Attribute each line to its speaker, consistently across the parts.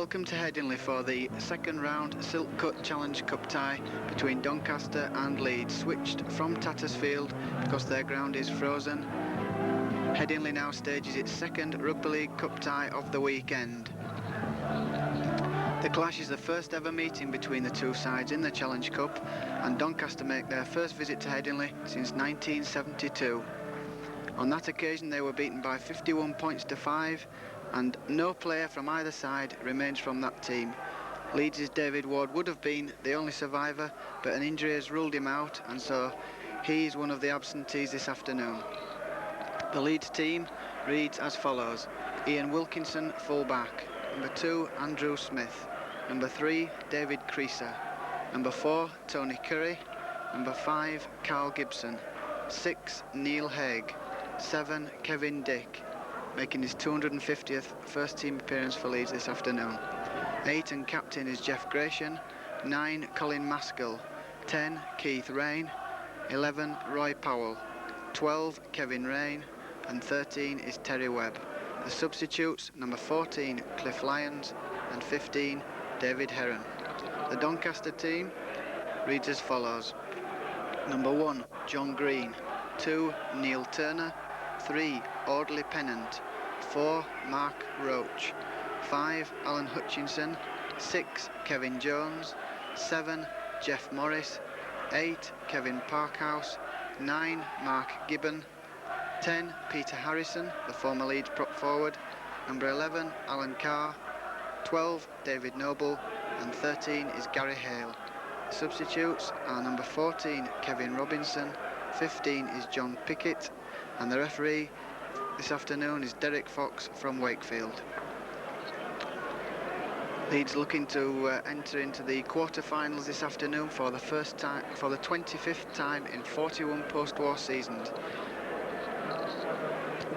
Speaker 1: Welcome to Headingley for the second round Silk Cut Challenge Cup tie between Doncaster and Leeds, switched from Tattersfield because their ground is frozen. Headingley now stages its second Rugby League Cup tie of the weekend. The clash is the first ever meeting between the two sides in the Challenge Cup, and Doncaster make their first visit to Headingley since 1972. On that occasion they were beaten by 51 points to 5, and no player from either side remains from that team. Leeds' David Ward would have been the only survivor, but an injury has ruled him out, and so he is one of the absentees this afternoon. The Leeds team reads as follows: Ian Wilkinson, full-back; number 2, Andrew Smith; number 3, David Creaser; number 4, Tony Curry; number 5, Carl Gibson; 6, Neil Haig; 7, Kevin Dick, making his 250th first team appearance for Leeds this afternoon. 8 and captain is Jeff Gratian; 9, Colin Maskell; 10, Keith Rain; 11, Roy Powell; 12, Kevin Rain; and 13 is Terry Webb. The substitutes: number 14, Cliff Lyons; and 15, David Heron. The Doncaster team reads as follows: number 1, John Green; 2, Neil Turner; 3, Audley Pennant; 4, Mark Roach; 5, Alan Hutchinson; 6, Kevin Jones; 7, Jeff Morris; 8, Kevin Parkhouse; 9, Mark Gibbon; 10, Peter Harrison, the former Leeds prop forward; number 11, Alan Carr; 12, David Noble; and 13 is Gary Hale. The substitutes are number 14, Kevin Robinson; 15 is John Pickett, and the referee this afternoon is Derek Fox from Wakefield. Leeds looking to enter into the quarter-finals this afternoon for the first time, for the 25th time in 41 post-war seasons.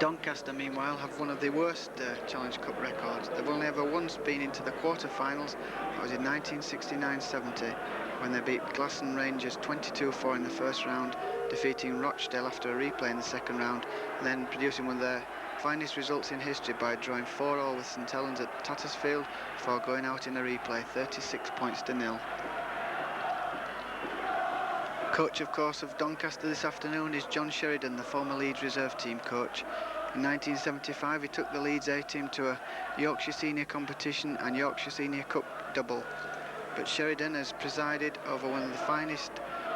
Speaker 1: Doncaster, meanwhile, have one of the worst Challenge Cup records. They've only ever once been into the quarter-finals. That was in 1969-70, when they beat Glasson Rangers 22-4 in the first round, defeating Rochdale after a replay in the second round, and then producing one of their finest results in history by drawing 4-4 with St Helens at Tattersfield before going out in a replay 36 points to 0. Coach, of course, of Doncaster this afternoon is John Sheridan, the former Leeds reserve team coach. In 1975 he took the Leeds A team to a Yorkshire Senior competition and Yorkshire Senior Cup double, but Sheridan has presided over one of the finest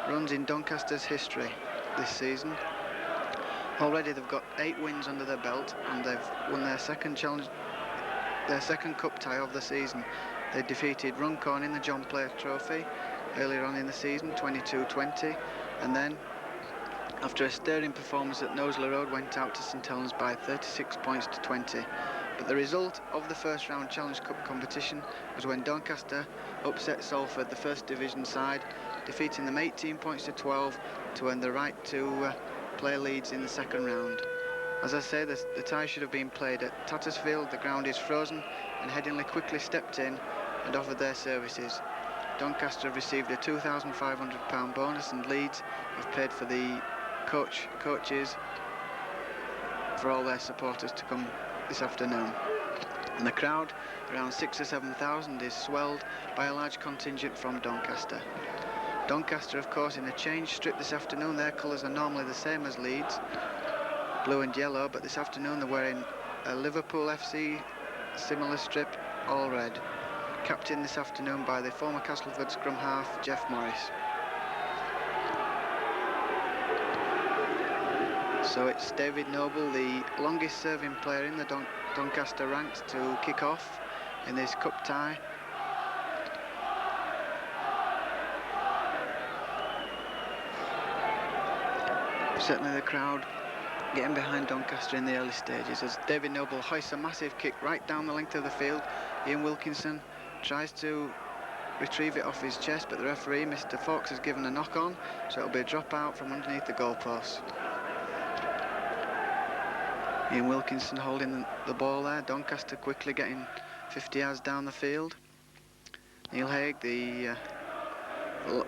Speaker 1: runs in Doncaster's history this season. Already they've got 8 wins under their belt, and they've won their second cup tie of the season. They defeated Runcorn in the John Player Trophy earlier on in the season, 22-20, and then after a stirring performance at Knowsley Road went out to St Helens by 36 points to 20. But the result of the first round Challenge Cup competition was when Doncaster upset Salford, the first division side, defeating them 18 points to 12 to earn the right to play Leeds in the second round. As I say, the tie should have been played at Tattersfield. The ground is frozen, and Headingley quickly stepped in and offered their services. Doncaster have received a £2,500 bonus, and Leeds have paid for the coaches for all their supporters to come this afternoon. And the crowd, around 6,000 or 7,000, is swelled by a large contingent from Doncaster. Doncaster, of course, in a change strip this afternoon. Their colours are normally the same as Leeds, blue and yellow, but this afternoon they're wearing a Liverpool FC similar strip, all red. Captained this afternoon by the former Castleford scrum half, Jeff Morris. So it's David Noble, the longest serving player in the Doncaster ranks, to kick off in this cup tie. Certainly the crowd getting behind Doncaster in the early stages as David Noble hoists a massive kick right down the length of the field. Ian Wilkinson tries to retrieve it off his chest, but the referee, Mr Fox, has given a knock on, so it'll be a drop out from underneath the goalpost. Ian Wilkinson holding the ball there. Doncaster quickly getting 50 yards down the field. Neil Haig, the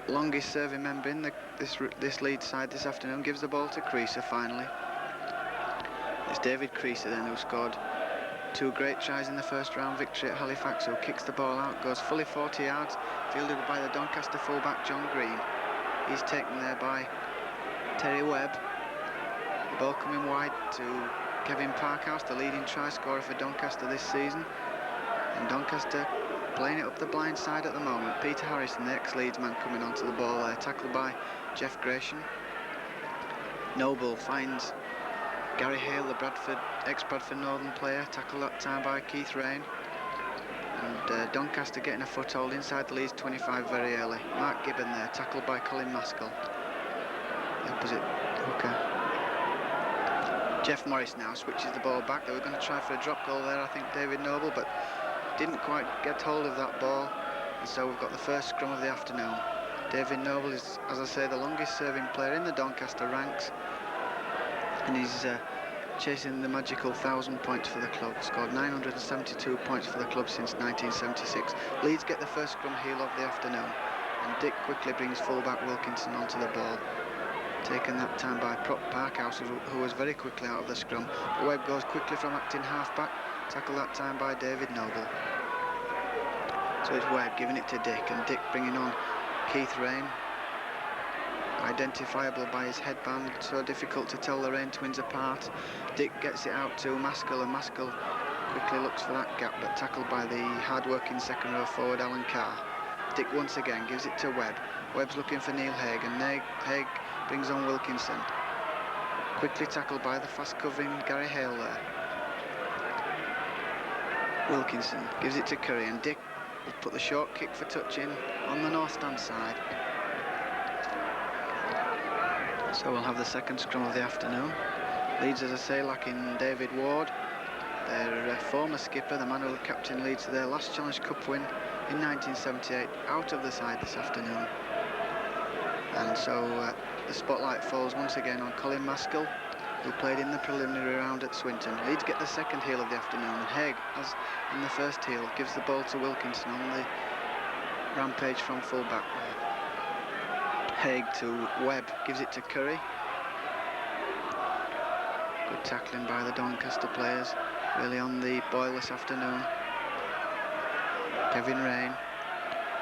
Speaker 1: longest serving member in this Leeds side this afternoon, gives the ball to Creaser finally. It's David Creaser then who scored 2 great tries in the first round victory at Halifax, who kicks the ball out, goes fully 40 yards, fielded by the Doncaster fullback John Green. He's taken there by Terry Webb. The ball coming wide to Kevin Parkhouse, the leading try scorer for Doncaster this season. And Doncaster playing it up the blind side at the moment. Peter Harrison, the ex-Leeds man, coming onto the ball there, tackled by Jeff Gratian. Noble finds Gary Hale, the ex-Bradford Northern player, tackled that time by Keith Rain. And Doncaster getting a foothold inside the Leeds 25 very early. Mark Gibbon there, tackled by Colin Maskell, the opposite hooker. Jeff Morris now switches the ball back. They were going to try for a drop goal there, I think, David Noble, but didn't quite get hold of that ball. And so we've got the first scrum of the afternoon. David Noble is, as I say, the longest serving player in the Doncaster ranks. And he's chasing the magical 1,000 points for the club. Scored 972 points for the club since 1976. Leeds get the first scrum heel of the afternoon, and Dick quickly brings fullback Wilkinson onto the ball. Taken that time by Prop Parkhouse, who was very quickly out of the scrum. But Webb goes quickly from acting half-back. Tackled that time by David Noble. So it's Webb giving it to Dick, and Dick bringing on Keith Rain. Identifiable by his headband, so difficult to tell the Rain twins apart. Dick gets it out to Maskell, and Maskell quickly looks for that gap, but tackled by the hard-working second row forward Alan Carr. Dick once again gives it to Webb. Webb's looking for Neil Haig, and Haig brings on Wilkinson. Quickly tackled by the fast-covering Gary Hale there. Wilkinson gives it to Curry, and Dick will put the short kick for touch in on the north stand side. So we'll have the second scrum of the afternoon. Leeds, as I say, lacking David Ward, their former skipper, the man who captained Leeds to their last Challenge Cup win in 1978, out of the side this afternoon. And so the spotlight falls once again on Colin Maskell, who played in the preliminary round at Swinton. Leeds get the second heel of the afternoon, and Haig, as in the first heel, gives the ball to Wilkinson on the rampage from full-back there. Haig to Webb, gives it to Curry. Good tackling by the Doncaster players, really on the boil this afternoon. Kevin Rain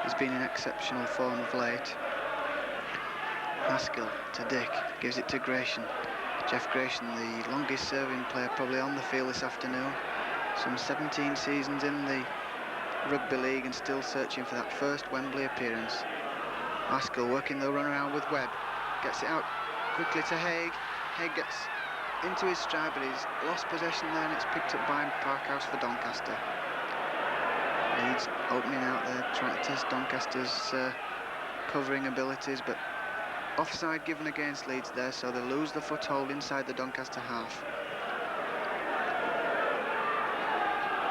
Speaker 1: has been in exceptional form of late. Maskell to Dick, gives it to Gratian. Jeff Gratian, the longest serving player probably on the field this afternoon. Some 17 seasons in the Rugby League and still searching for that first Wembley appearance. Maskell working the run around with Webb. Gets it out quickly to Haig. Haig gets into his stride, but he's lost possession there, and it's picked up by Parkhouse for Doncaster. Leeds opening out there, trying to test Doncaster's covering abilities, but offside given against Leeds there, so they lose the foothold inside the Doncaster half.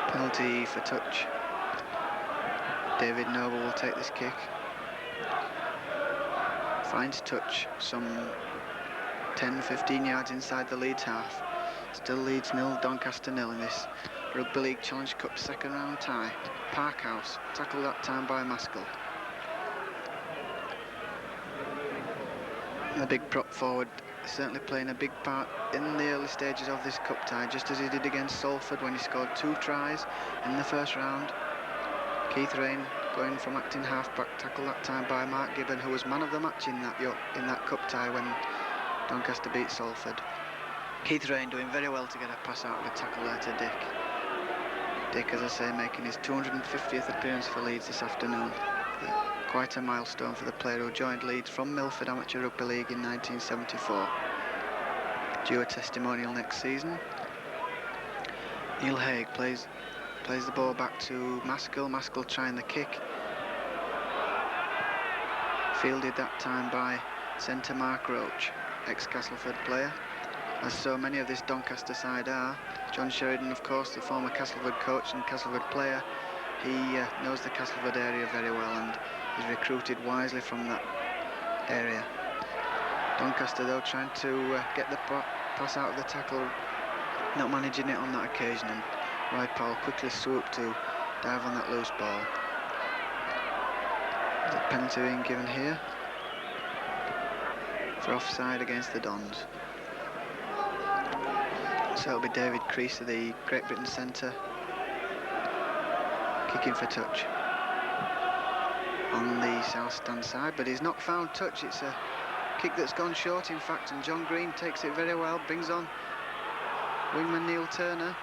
Speaker 1: Penalty for touch. David Noble will take this kick. Finds touch some 10-15 yards inside the Leeds half. Still Leeds 0, Doncaster 0 in this Rugby League Challenge Cup second round tie. Parkhouse tackled that time by Maskell. The big prop forward certainly playing a big part in the early stages of this cup tie, just as he did against Salford when he scored 2 tries in the first round. Keith Rain going from acting half-back, tackled that time by Mark Gibbon, who was man of the match in that cup tie when Doncaster beat Salford. Keith Rain doing very well to get a pass out of a tackle there to Dick. Dick, as I say, making his 250th appearance for Leeds this afternoon. Quite a milestone for the player who joined Leeds from Milford Amateur Rugby League in 1974. Due a testimonial next season. Neil Haig plays the ball back to Maskell. Maskell trying the kick. Fielded that time by centre Mark Roach, ex-Castleford player, as so many of this Doncaster side are. John Sheridan, of course, the former Castleford coach and Castleford player, he knows the Castleford area very well and is recruited wisely from that area. Doncaster, though, trying to get the pass out of the tackle, not managing it on that occasion, and Roy Powell quickly swooped to dive on that loose ball. The penalty being given here for offside against the Dons. So it'll be David Creasy, the Great Britain centre, kicking for touch on the south stand side, but he's not found touch. It's a kick that's gone short, in fact, and John Green takes it very well, brings on wingman Neil Turner.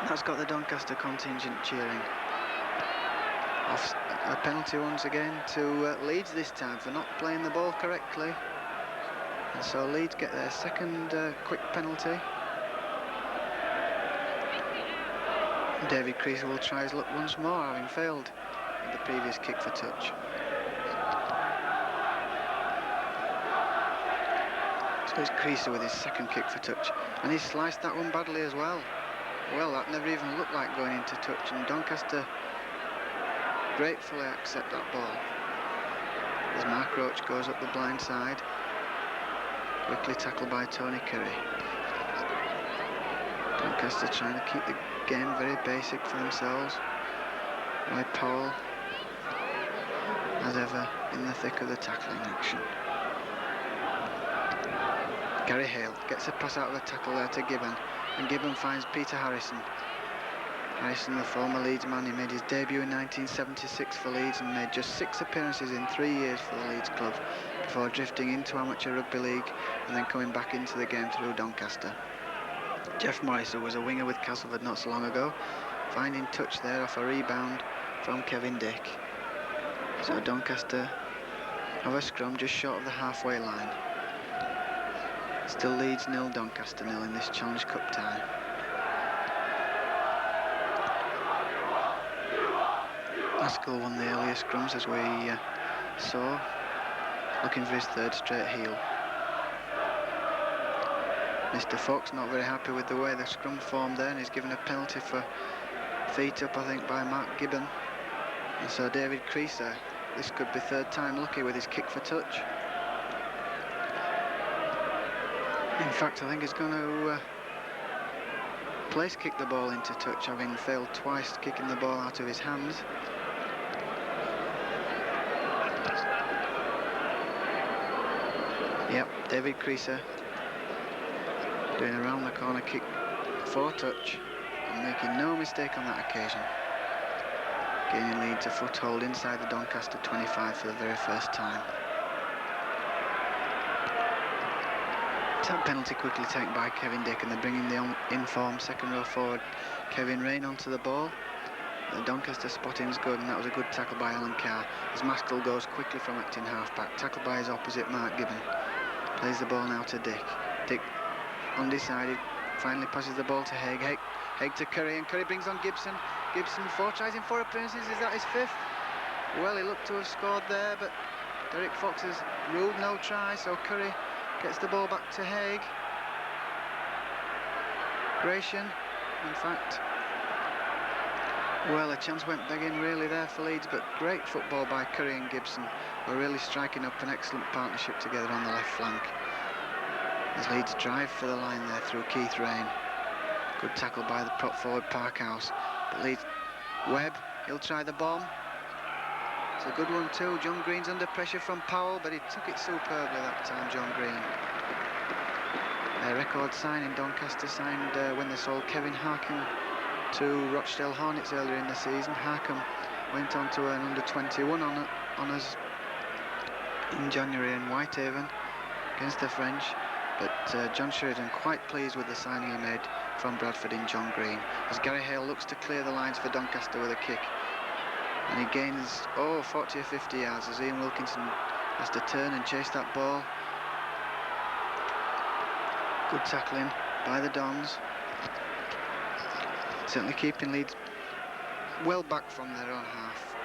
Speaker 1: That's got the Doncaster contingent cheering. Off a penalty once again to Leeds this time for not playing the ball correctly. And so Leeds get their second quick penalty. David Creasy will try his luck once more, having failed with the previous kick for touch. So it's Creasy with his second kick for touch, and he's sliced that one badly as well. Well, that never even looked like going into touch, and Doncaster gratefully accept that ball. As Mark Roach goes up the blind side, quickly tackled by Tony Curry. Doncaster trying to keep the game very basic for themselves. Roy Powell, as ever, in the thick of the tackling action. Gary Hale gets a pass out of a tackle there to Gibbon, and Gibbon finds Peter Harrison. Harrison, the former Leeds man, he made his debut in 1976 for Leeds and made just 6 appearances in 3 years for the Leeds club before drifting into amateur rugby league and then coming back into the game through Doncaster. Jeff Morris, who was a winger with Castleford not so long ago, finding touch there off a rebound from Kevin Dick. So Doncaster have a scrum just short of the halfway line. Still Leeds 0, Doncaster 0 in this Challenge Cup tie. Haskell won the earlier scrums, as we saw, looking for his 3rd straight heel. Mr. Fox not very happy with the way the scrum formed there, and he's given a penalty for feet up, I think, by Mark Gibbon. And so David Creasy, this could be 3rd time lucky with his kick for touch. In fact, I think he's going to place kick the ball into touch, having failed twice kicking the ball out of his hands. Yep, David Creasy doing a round the corner kick for touch and making no mistake on that occasion. Gaining Leeds a foothold inside the Doncaster 25 for the very first time. That penalty quickly taken by Kevin Dick, and they're bringing the in-form second row forward Kevin Rain onto the ball. The Doncaster spotting's good, and that was a good tackle by Alan Carr as Maskell goes quickly from acting half-back, tackled by his opposite Mark Gibbon. Plays the ball now to Dick. Dick undecided, finally passes the ball to Haig. Haig to Curry, and Curry brings on Gibson. Gibson 4 tries in 4 appearances, is that his 5th? Well, he looked to have scored there, but Derek Fox has ruled no try, so Curry gets the ball back to Haig. Gratian, in fact. Well, a chance went begging really there for Leeds, but great football by Curry and Gibson, who are really striking up an excellent partnership together on the left flank. As Leeds drive for the line there through Keith Rain. Good tackle by the prop forward Parkhouse. But Leeds, Webb, he'll try the bomb. It's a good one too. John Green's under pressure from Powell, but he took it superbly that time, John Green. A record signing, Doncaster signed when they sold Kevin Harkham to Rochdale Hornets earlier in the season. Harkham went on to earn under 21 honours in January in Whitehaven against the French. But John Sheridan quite pleased with the signing he made from Bradford in John Green, as Gary Hale looks to clear the lines for Doncaster with a kick. And he gains 40 or 50 yards as Ian Wilkinson has to turn and chase that ball. Good tackling by the Dons. Certainly keeping Leeds well back from their own half.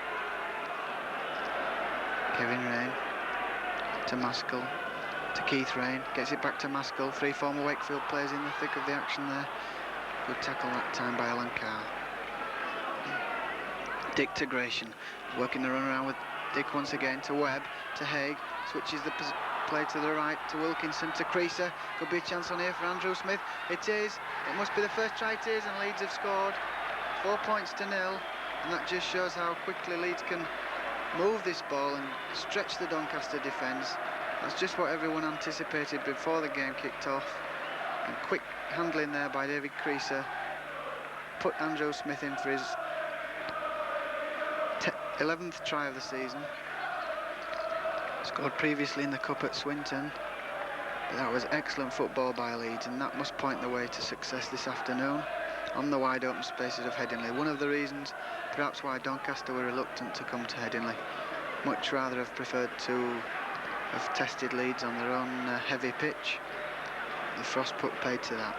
Speaker 1: Kevin Rain to Maskell, to Keith Rain, gets it back to Maskell. 3 former Wakefield players in the thick of the action there. Good tackle that time by Alan Carr. Dick to Gratian, working the run around with Dick once again to Webb, to Haig, switches the play to the right to Wilkinson, to Creasy. Could be a chance on here for Andrew Smith. It is. It must be the first try it is, and Leeds have scored 4 points to 0, and that just shows how quickly Leeds can move this ball and stretch the Doncaster defence. That's just what everyone anticipated before the game kicked off, and quick handling there by David Creasy put Andrew Smith in for his 11th try of the season. Scored previously in the Cup at Swinton. But that was excellent football by Leeds, and that must point the way to success this afternoon on the wide open spaces of Headingley. One of the reasons perhaps why Doncaster were reluctant to come to Headingley. Much rather have preferred to have tested Leeds on their own heavy pitch. The frost put paid to that.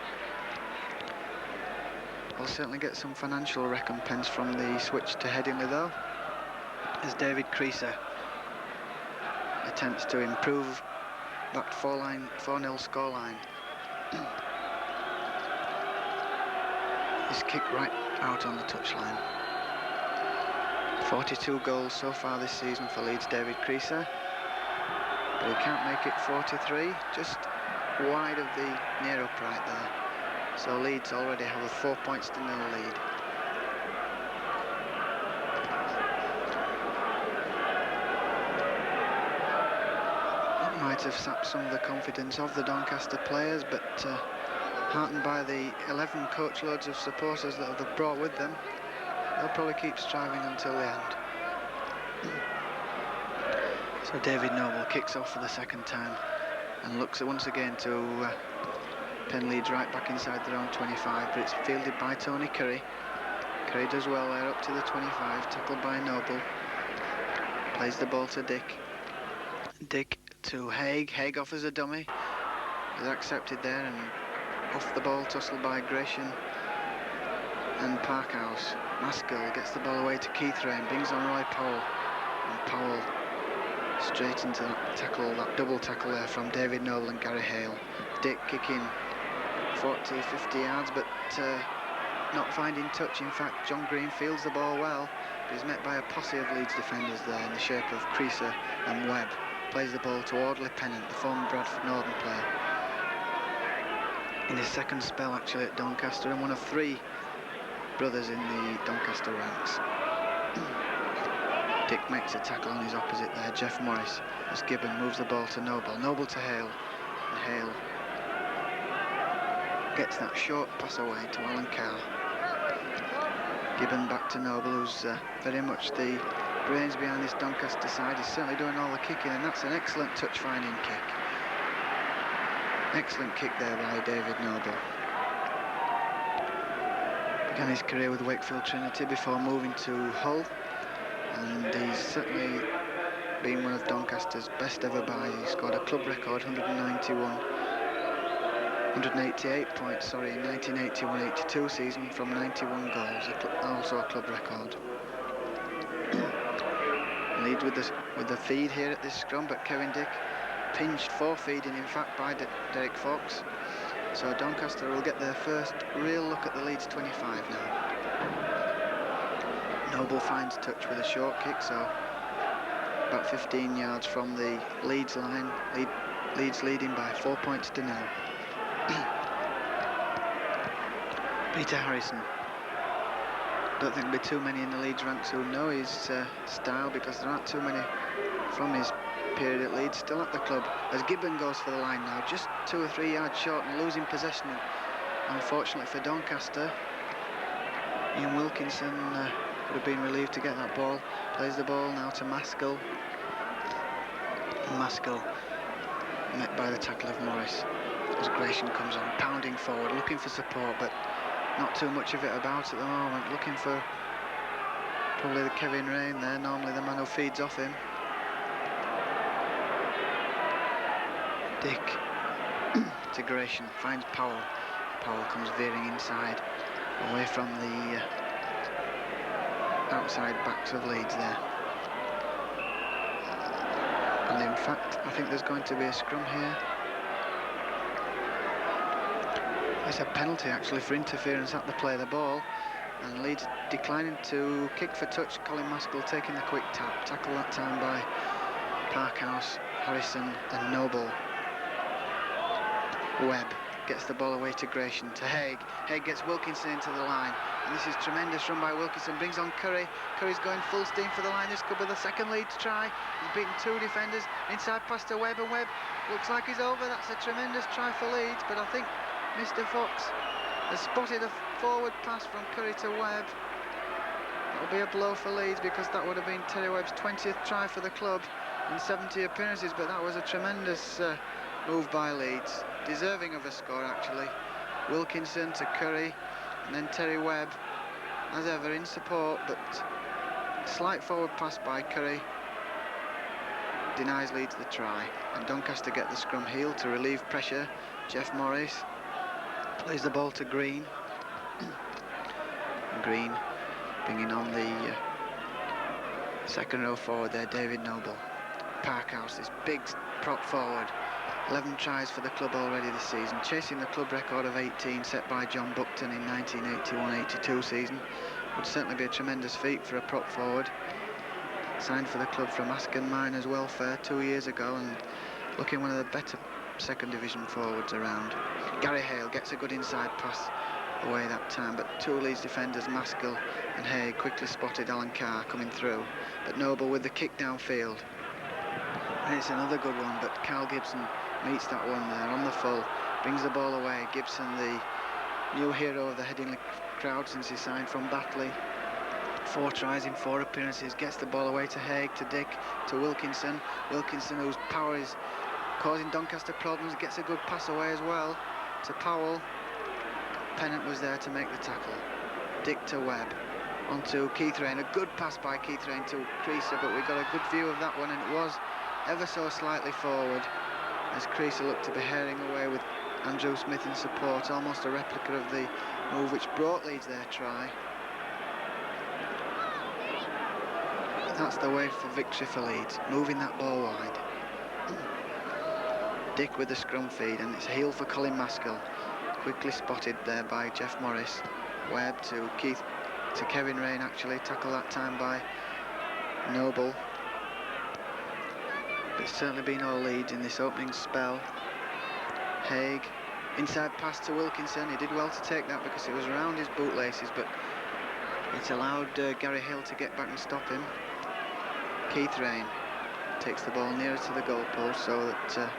Speaker 1: We'll certainly get some financial recompense from the switch to Headingley though, as David Creaser attempts to improve that 4-0 scoreline. His kick right out on the touchline. 42 goals so far this season for Leeds' David Creaser, but he can't make it 43, just wide of the near upright there. So Leeds already have a 4 points to 0 lead. That might have sapped some of the confidence of the Doncaster players, but heartened by the 11 coachloads of supporters that they've brought with them, they'll probably keep striving until the end. So David Noble kicks off for the second time and looks once again to pen Leeds right back inside their own 25, but it's fielded by Tony Curry. Curry does well there up to the 25, tackled by Noble. Plays the ball to Dick. Dick to Haig. Haig offers a dummy. Is accepted there, and off the ball, tussled by Gratian and Parkhouse. Maskell gets the ball away to Keith Rain, brings on Roy Powell, and Powell straight into that tackle, that double tackle there from David Noble and Gary Hale. Dick kicking 40, 50 yards, but not finding touch. In fact, John Green fields the ball well, but he's met by a posse of Leeds defenders there in the shape of Creaser and Webb. Plays the ball to Audley Pennant, the former Bradford Northern player, in his second spell actually at Doncaster, and one of 3 brothers in the Doncaster ranks. Dick makes a tackle on his opposite there, Jeff Morris, as Gibbon moves the ball to Noble. Noble to Hale, and Hale gets that short pass away to Alan Carr. Gibbon back to Noble, who's very much the brains behind this Doncaster side. He's certainly doing all the kicking, and that's an excellent touch-finding kick. Excellent kick there by David Noble. Began his career with Wakefield Trinity before moving to Hull, and he's certainly been one of Doncaster's best ever buys. He scored a club record 188 points, in 1981-82 season from 91 goals, also a club record. Leeds with the feed here at this scrum, but Kevin Dick pinched for feeding, in fact, by Derek Fox. So Doncaster will get their first real look at the Leeds 25 now. Noble finds touch with a short kick, so about 15 yards from the Leeds line. Leeds leading by 4 points to 0. Peter Harrison. Don't think there'll be too many in the Leeds ranks who know his style, because there aren't too many from his period at Leeds still at the club, as Gibbon goes for the line now, just 2 or 3 yards short and losing possession, unfortunately for Doncaster. Ian Wilkinson would have been relieved to get that ball. Plays the ball now to Maskell. Maskell met by the tackle of Morris as Gratian comes on, pounding forward, looking for support, but not too much of it about at the moment. Looking for probably the Kevin Rain there, normally the man who feeds off him. Dick to Gratian, finds Powell. Powell comes veering inside, away from the outside backs of Leeds there. And in fact, I think there's going to be a scrum here. It's a penalty actually for interference at the play of the ball, and Leeds declining to kick for touch. Colin Maskell taking the quick tap, tackle that time by Parkhouse, Harrison and Noble. Webb gets the ball away to Gratian, to Haig. Haig gets Wilkinson into the line, and this is tremendous run by Wilkinson, brings on Curry. Curry's going full steam for the line. This could be the second Leeds try. He's beaten 2 defenders, inside pass to Webb, and Webb looks like he's over. That's a tremendous try for Leeds, but I think Mr. Fox has spotted a forward pass from Curry to Webb. That will be a blow for Leeds, because that would have been Terry Webb's 20th try for the club in 70 appearances, but that was a tremendous move by Leeds, deserving of a score actually. Wilkinson to Curry, and then Terry Webb as ever in support, but slight forward pass by Curry denies Leeds the try, and Doncaster get the scrum heel to relieve pressure. Jeff Morris plays the ball to Green. Green bringing on the second row forward there, David Noble. Parkhouse, this big prop forward, 11 tries for the club already this season, chasing the club record of 18 set by John Buckton in 1981-82 season. Would certainly be a tremendous feat for a prop forward. Signed for the club from Asken Miners Welfare 2 years ago, and looking one of the better second division forwards around. Gary Hale gets a good inside pass away that time, but two Leeds defenders, Maskell and Hay, quickly spotted Alan Carr coming through, but Noble with the kick downfield, and it's another good one, but Carl Gibson meets that one there on the full, brings the ball away. Gibson, the new hero of the Headingley crowd since he signed from Batley, 4 tries in 4 appearances, gets the ball away to Haig, to Dick, to Wilkinson. Wilkinson, whose power is causing Doncaster problems, gets a good pass away as well to Powell. Pennant was there to make the tackle. Dick to Webb, onto Keith Rain, a good pass by Keith Rain to Creaser, but we got a good view of that one, and it was ever so slightly forward as Creaser looked to be herring away with Andrew Smith in support, almost a replica of the move which brought Leeds their try. That's the way for victory for Leeds, moving that ball wide. Dick with the scrum feed, and it's a heel for Colin Maskell, quickly spotted there by Jeff Morris. Webb to Keith, to Kevin Rain actually, tackle that time by Noble. But it's certainly been all Leeds in this opening spell. Haig, inside pass to Wilkinson. He did well to take that because it was around his bootlaces, but it allowed Gary Hill to get back and stop him. Keith Rain takes the ball nearer to the goalpost so that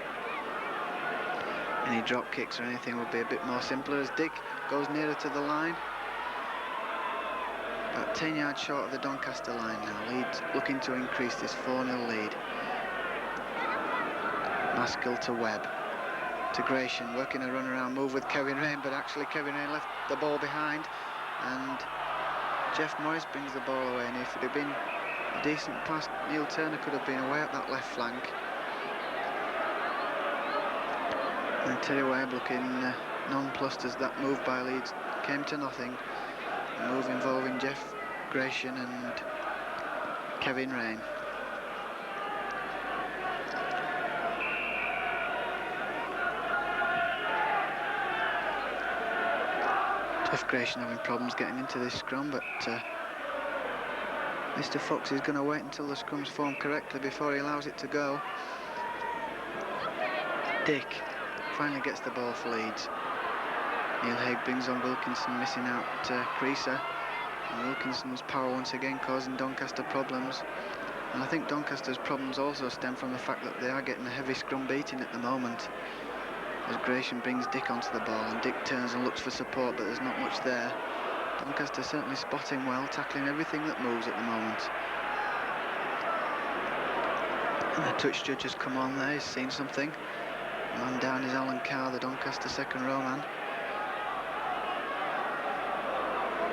Speaker 1: any drop kicks or anything would be a bit more simpler, as Dick goes nearer to the line. About 10 yards short of the Doncaster line now. Leeds looking to increase this 4-0 lead. Maskell to Webb, to Gratian, working a run around move with Kevin Rain, but actually Kevin Rain left the ball behind, and Jeff Morris brings the ball away, and if it had been a decent pass, Neil Turner could have been away at that left flank. And Terry Webb looking nonplussed as that move by Leeds came to nothing. A move involving Jeff Gratian and Kevin Rain. Jeff Gratian having problems getting into this scrum, but Mr. Fox is going to wait until the scrum's formed correctly before he allows it to go. Dick finally gets the ball for Leeds. Neil Haig brings on Wilkinson, missing out Creaser, and Wilkinson's power once again causing Doncaster problems. And I think Doncaster's problems also stem from the fact that they are getting a heavy scrum beating at the moment, as Gratian brings Dick onto the ball, and Dick turns and looks for support, but there's not much there. Doncaster certainly spotting well, tackling everything that moves at the moment. And the touch judge has come on there, he's seen something. The man down is Alan Carr, the Doncaster second row man.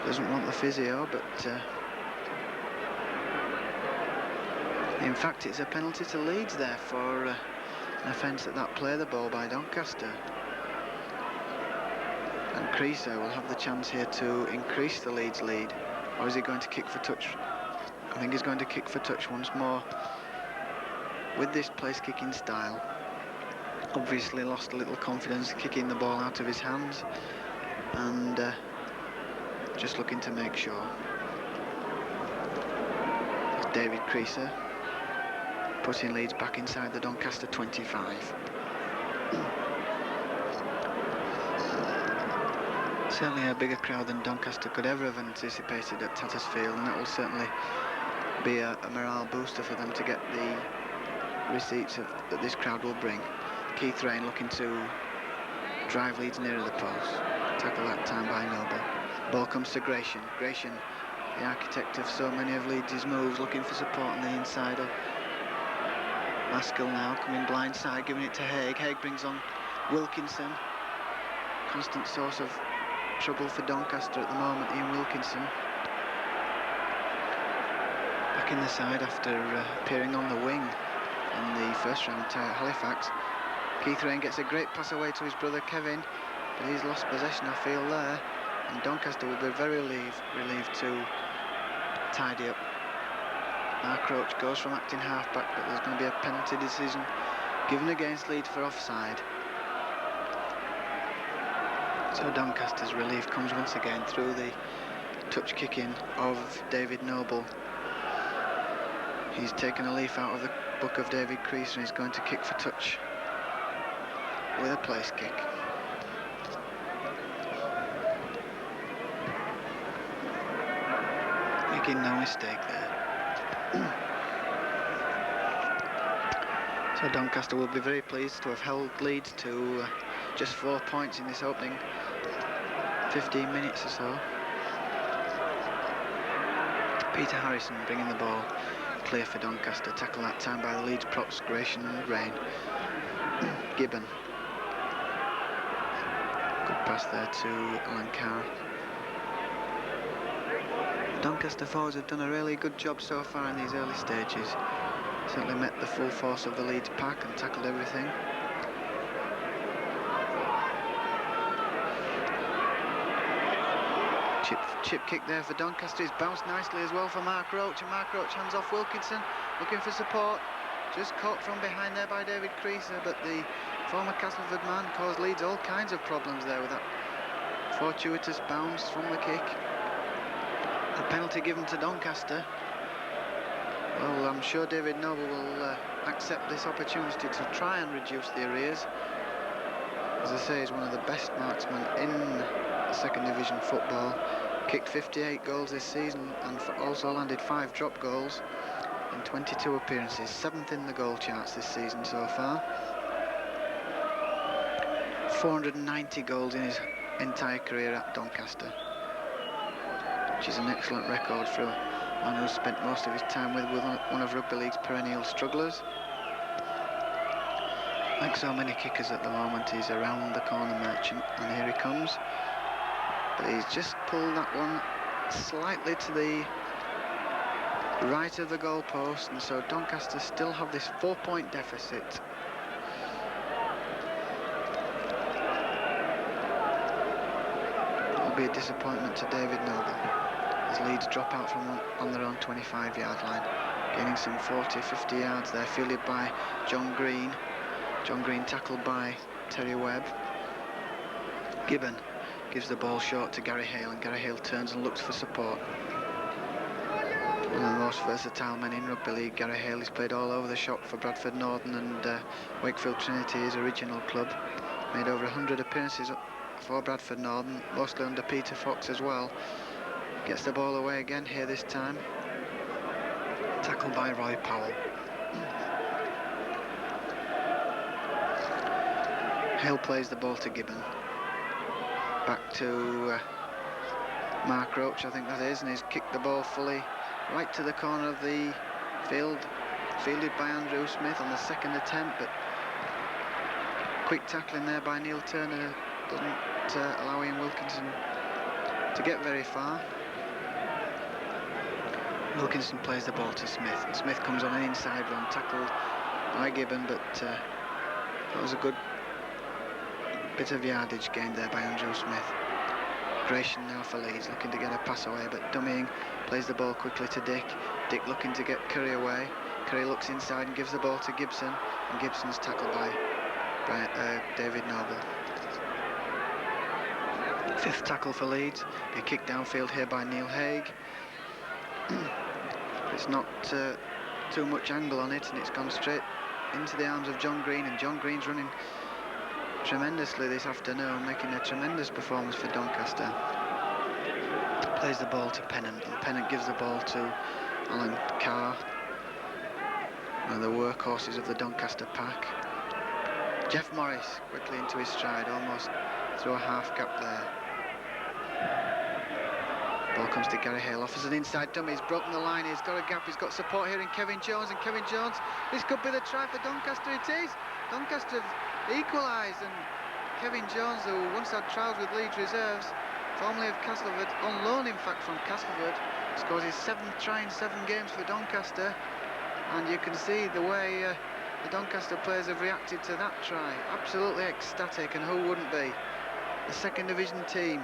Speaker 1: Doesn't want the physio, but in fact it's a penalty to Leeds there for an offence at that play the ball by Doncaster. And Creaser will have the chance here to increase the Leeds lead, or is he going to kick for touch? I think he's going to kick for touch once more. With this place kicking style, obviously lost a little confidence kicking the ball out of his hands, and just looking to make sure. David Creaser putting Leeds back inside the Doncaster 25. Certainly a bigger crowd than Doncaster could ever have anticipated at Tattersfield, and that will certainly be a morale booster for them to get the receipts that this crowd will bring. Keith Rain looking to drive Leeds nearer the post. Tackle that time by Noble. Ball comes to Gratian. Gratian the architect of so many of Leeds' moves, looking for support on the inside of Maskell now, coming blindside, giving it to Haig. Haig brings on Wilkinson. Constant source of trouble for Doncaster at the moment, Ian Wilkinson. Back in the side after appearing on the wing in the first round tie at Halifax. Keith Rain gets a great pass away to his brother Kevin, but he's lost possession, I feel, there. And Doncaster will be very relieved to tidy up. Mark Roach goes from acting half-back, but there's going to be a penalty decision given against Leeds for offside. So Doncaster's relief comes once again through the touch kicking of David Noble. He's taken a leaf out of the book of David Creaser and he's going to kick for touch with a place kick. Making no mistake there. So Doncaster will be very pleased to have held Leeds to just 4 points in this opening 15 minutes or so. Peter Harrison bringing the ball clear for Doncaster. Tackle that time by the Leeds props, Gratian and Rain. Gibbon. Good pass there to Alan Carr. Doncaster forwards have done a really good job so far in these early stages. Certainly met the full force of the Leeds pack and tackled everything. Chip kick there for Doncaster. It's bounced nicely as well for Mark Roach, and Mark Roach hands off Wilkinson, looking for support. Just caught from behind there by David Creaser, but the former Castleford man caused Leeds all kinds of problems there with that fortuitous bounce from the kick. A penalty given to Doncaster. Well, I'm sure David Noble will accept this opportunity to try and reduce the arrears. As I say, he's one of the best marksmen in second division football. Kicked 58 goals this season and also landed 5 drop goals in 22 appearances. 7th in the goal charts this season so far. 490 goals in his entire career at Doncaster, which is an excellent record for a man who's spent most of his time with one of rugby league's perennial strugglers. Like so many kickers at the moment, he's around the corner merchant, and here he comes. But he's just pulled that one slightly to the right of the goalpost, and so Doncaster still have this 4-point deficit. It'll be a disappointment to David Noble as Leeds drop out from on their own 25-yard line, gaining some 40-50 yards there, fielded by John Green. John Green tackled by Terry Webb. Gibbon gives the ball short to Gary Hale, and Gary Hale turns and looks for support. One of the most versatile men in rugby league, Gary Hale. He's played all over the shop for Bradford Northern and Wakefield Trinity, his original club. Made over 100 appearances for Bradford Northern, mostly under Peter Fox as well. Gets the ball away again here this time. Tackled by Roy Powell. Hale plays the ball to Gibbon. Back to Mark Roach, I think that is, and he's kicked the ball fully right to the corner of the field, fielded by Andrew Smith on the second attempt, but quick tackling there by Neil Turner doesn't allow Ian Wilkinson to get very far. Wilkinson plays the ball to Smith. Smith comes on an inside run, tackled by Gibbon, but that was a good bit of yardage gained there by Andrew Smith. Gratian now for Leeds, looking to get a pass away, but dummying, plays the ball quickly to Dick. Dick looking to get Curry away. Curry looks inside and gives the ball to Gibson, and Gibson's tackled by David Noble. 5th tackle for Leeds. Be kicked downfield here by Neil Haig. It's not too much angle on it, and it's gone straight into the arms of John Green, and John Green's running tremendously this afternoon, making a tremendous performance for Doncaster. Plays the ball to Pennant, and Pennant gives the ball to Alan Carr, one of the workhorses of the Doncaster pack. Jeff Morris quickly into his stride, almost through a half gap there. Ball comes to Gary Hale, offers an inside dummy, he's broken the line, he's got a gap, he's got support here in Kevin Jones, and Kevin Jones, this could be the try for Doncaster, it is! Doncaster have equalised, and Kevin Jones, who once had trials with Leeds reserves, formerly of Castleford, on loan in fact from Castleford, scores his 7th try in 7 games for Doncaster, and you can see the way the Doncaster players have reacted to that try, absolutely ecstatic, and who wouldn't be? The second division team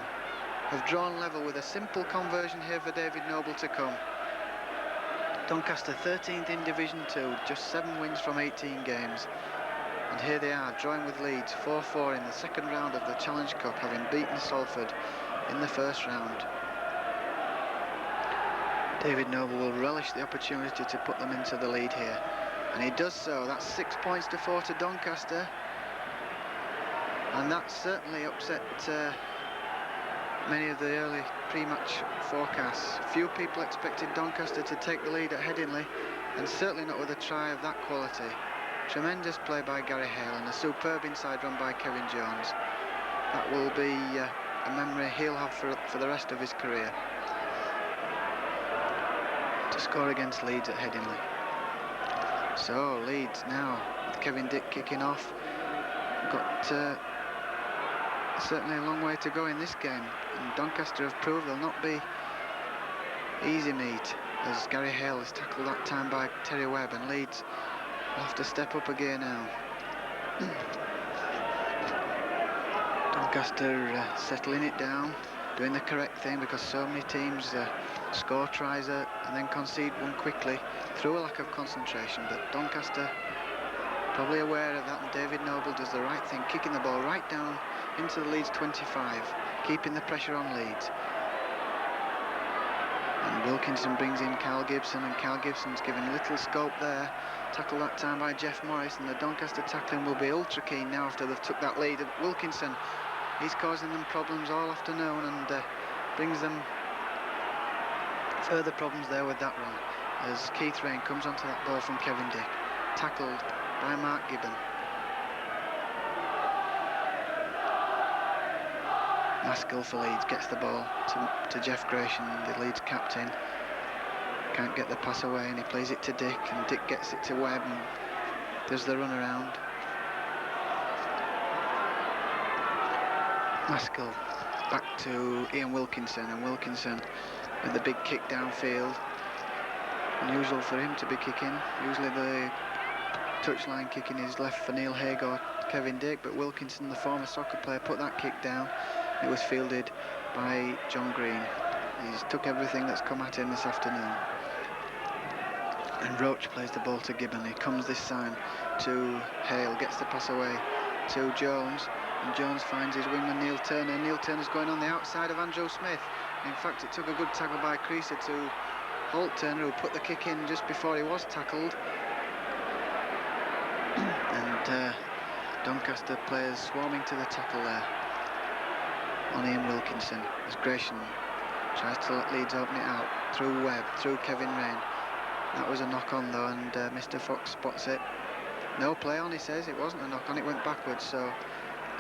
Speaker 1: have drawn level with a simple conversion here for David Noble to come. Doncaster 13th in Division 2, just 7 wins from 18 games. And here they are, drawing with Leeds 4-4 in the second round of the Challenge Cup, having beaten Salford in the first round. David Noble will relish the opportunity to put them into the lead here. And he does so. That's 6 points to 4 to Doncaster. And that certainly upset many of the early pre-match forecasts. Few people expected Doncaster to take the lead at Headingley, and certainly not with a try of that quality. Tremendous play by Gary Hale and a superb inside run by Kevin Jones. That will be a memory he'll have for the rest of his career. To score against Leeds at Headingley. So Leeds now, with Kevin Dick kicking off, got certainly a long way to go in this game, and Doncaster have proved they'll not be easy meat, as Gary Hale is tackled that time by Terry Webb, and Leeds will have to step up a gear now. Doncaster settling it down, doing the correct thing, because so many teams score tries and then concede one quickly through a lack of concentration, but Doncaster probably aware of that, and David Noble does the right thing, kicking the ball right down into the Leeds 25, keeping the pressure on Leeds. And Wilkinson brings in Kyle Gibson, and Kyle Gibson's given little scope there. Tackled that time by Jeff Morris, and the Doncaster tackling will be ultra keen now after they've took that lead. Wilkinson, he's causing them problems all afternoon, and brings them further problems there with that run, as Keith Rain comes onto that ball from Kevin Dick, tackled by Mark Gibbon. Maskell for Leeds gets the ball to Jeff Gratian, the Leeds captain. Can't get the pass away, and he plays it to Dick, and Dick gets it to Webb and does the run around. Maskell back to Ian Wilkinson, and Wilkinson with the big kick downfield. Unusual for him to be kicking. Usually the touchline kicking is left for Neil Haig or Kevin Dick, but Wilkinson, the former soccer player, put that kick down. It was fielded by John Green. He's took everything that's come at him this afternoon. And Roach plays the ball to Gibbon. He comes this time to Hale, gets the pass away to Jones, and Jones finds his wingman Neil Turner. Neil Turner's going on the outside of Andrew Smith. In fact, it took a good tackle by Creaser to halt Turner, who put the kick in just before he was tackled. And Doncaster players swarming to the tackle there on Ian Wilkinson, as Gratian tries to let Leeds open it out through Webb, through Kevin Rain. That was a knock-on though, and Mr. Fox spots it. No play on, he says. It wasn't a knock-on, it went backwards, so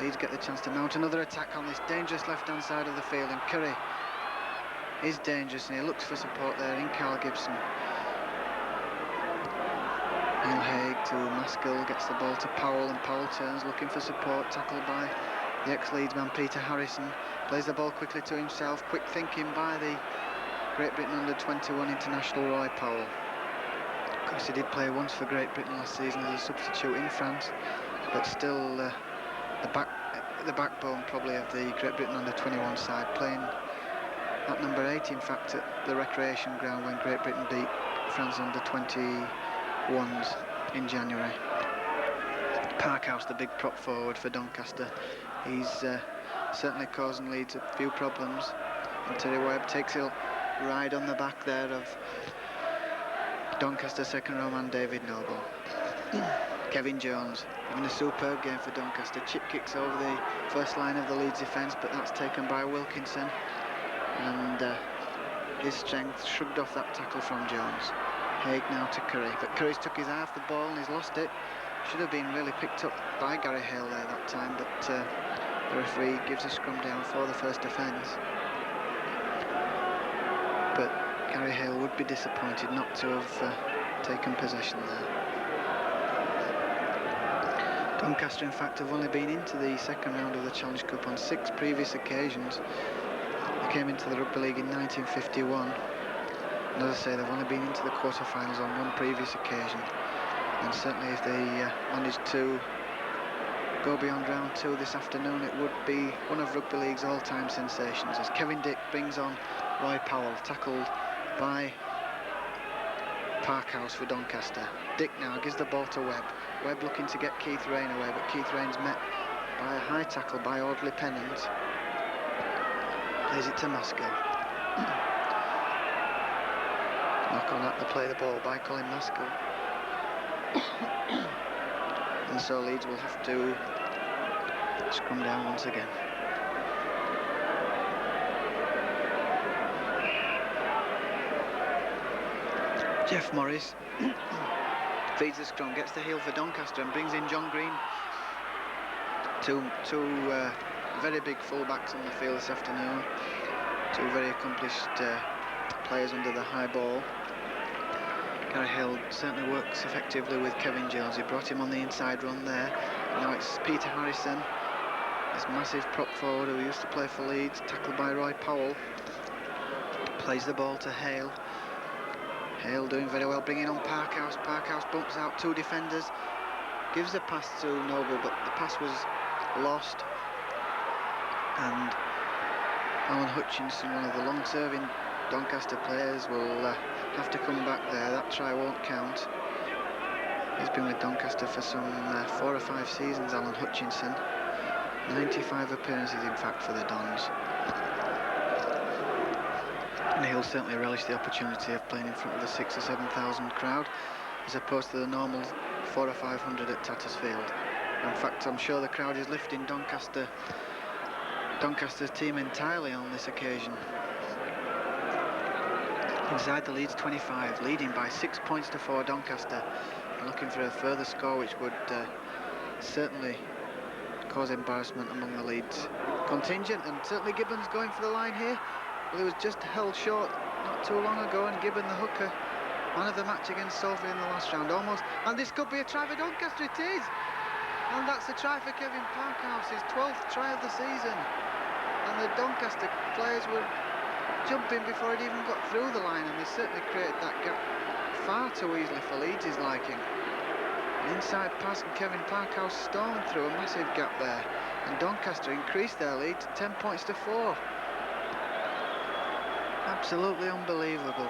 Speaker 1: Leeds get the chance to mount another attack on this dangerous left-hand side of the field, and Curry is dangerous, and he looks for support there in Carl Gibson. Neil Haig to Maskell, gets the ball to Powell, and Powell turns looking for support, tackled by the ex-Leeds man Peter Harrison. Plays the ball quickly to himself, quick thinking by the Great Britain under-21 international Roy Powell. Of course, he did play once for Great Britain last season as a substitute in France, but still the backbone probably of the Great Britain under-21 side, playing at number 8 in fact at the recreation ground when Great Britain beat France under-21s in January. Parkhouse, the big prop forward for Doncaster, he's certainly causing Leeds a few problems, and Terry Webb takes a ride on the back there of Doncaster second row man David Noble. Kevin Jones having a superb game for Doncaster. Chip kicks over the first line of the Leeds defence, but that's taken by Wilkinson, and his strength shrugged off that tackle from Jones. Haig now to Curry, but Curry's took his eye off the ball and he's lost it. Should have been really picked up by Gary Hale there that time, but the referee gives a scrum down for the first offence. but Gary Hale would be disappointed not to have taken possession there. Doncaster, in fact, have only been into the second round of the Challenge Cup on 6 previous occasions. They came into the Rugby League in 1951, and as I say, they've only been into the quarter-finals on 1 previous occasion. And certainly if they managed to go beyond round 2 this afternoon, it would be one of Rugby League's all-time sensations, as Kevin Dick brings on Roy Powell, tackled by Parkhouse for Doncaster. Dick now gives the ball to Webb. Webb looking to get Keith Rain away, but Keith Rain's met by a high tackle by Audley Pennant. Plays it to Maskell. Knock on at the play the ball by Colin Maskell. And so Leeds will have to scrum down once again. Jeff Morris feeds the scrum, gets the heel for Doncaster and brings in John Green. Two very big fullbacks on the field this afternoon. 2 very accomplished players under the high ball. Gary Hill certainly works effectively with Kevin Jones. He brought him on the inside run there. Now it's Peter Harrison, this massive prop forward who used to play for Leeds, tackled by Roy Powell. Plays the ball to Hale. Hale doing very well, bringing on Parkhouse. Parkhouse bumps out 2 defenders, gives the pass to Noble, but the pass was lost. And Alan Hutchinson, one of the long-serving Doncaster players, will have to come back there. That try won't count. He's been with Doncaster for some 4 or 5 seasons, Alan Hutchinson. 95 appearances, in fact, for the Dons. And he'll certainly relish the opportunity of playing in front of the 6,000 or 7,000 crowd, as opposed to the normal 400 or 500 at Tattersfield. In fact, I'm sure the crowd is lifting Doncaster's team entirely on this occasion. Inside the Leeds 25, leading by 6 points to 4 Doncaster, and looking for a further score which would certainly cause embarrassment among the Leeds contingent. And certainly Gibbons going for the line here. Well, he was just held short not too long ago, and Gibbon, the hooker, man of the match against Salford in the last round, almost. And this could be a try for Doncaster, it is! And that's a try for Kevin Parkhouse, his 12th try of the season. And the Doncaster players were jumping before it even got through the line, and they certainly created that gap far too easily for Leeds' liking. An inside pass, and Kevin Parkhouse stormed through a massive gap there, and Doncaster increased their lead to 10 points to 4. Absolutely unbelievable.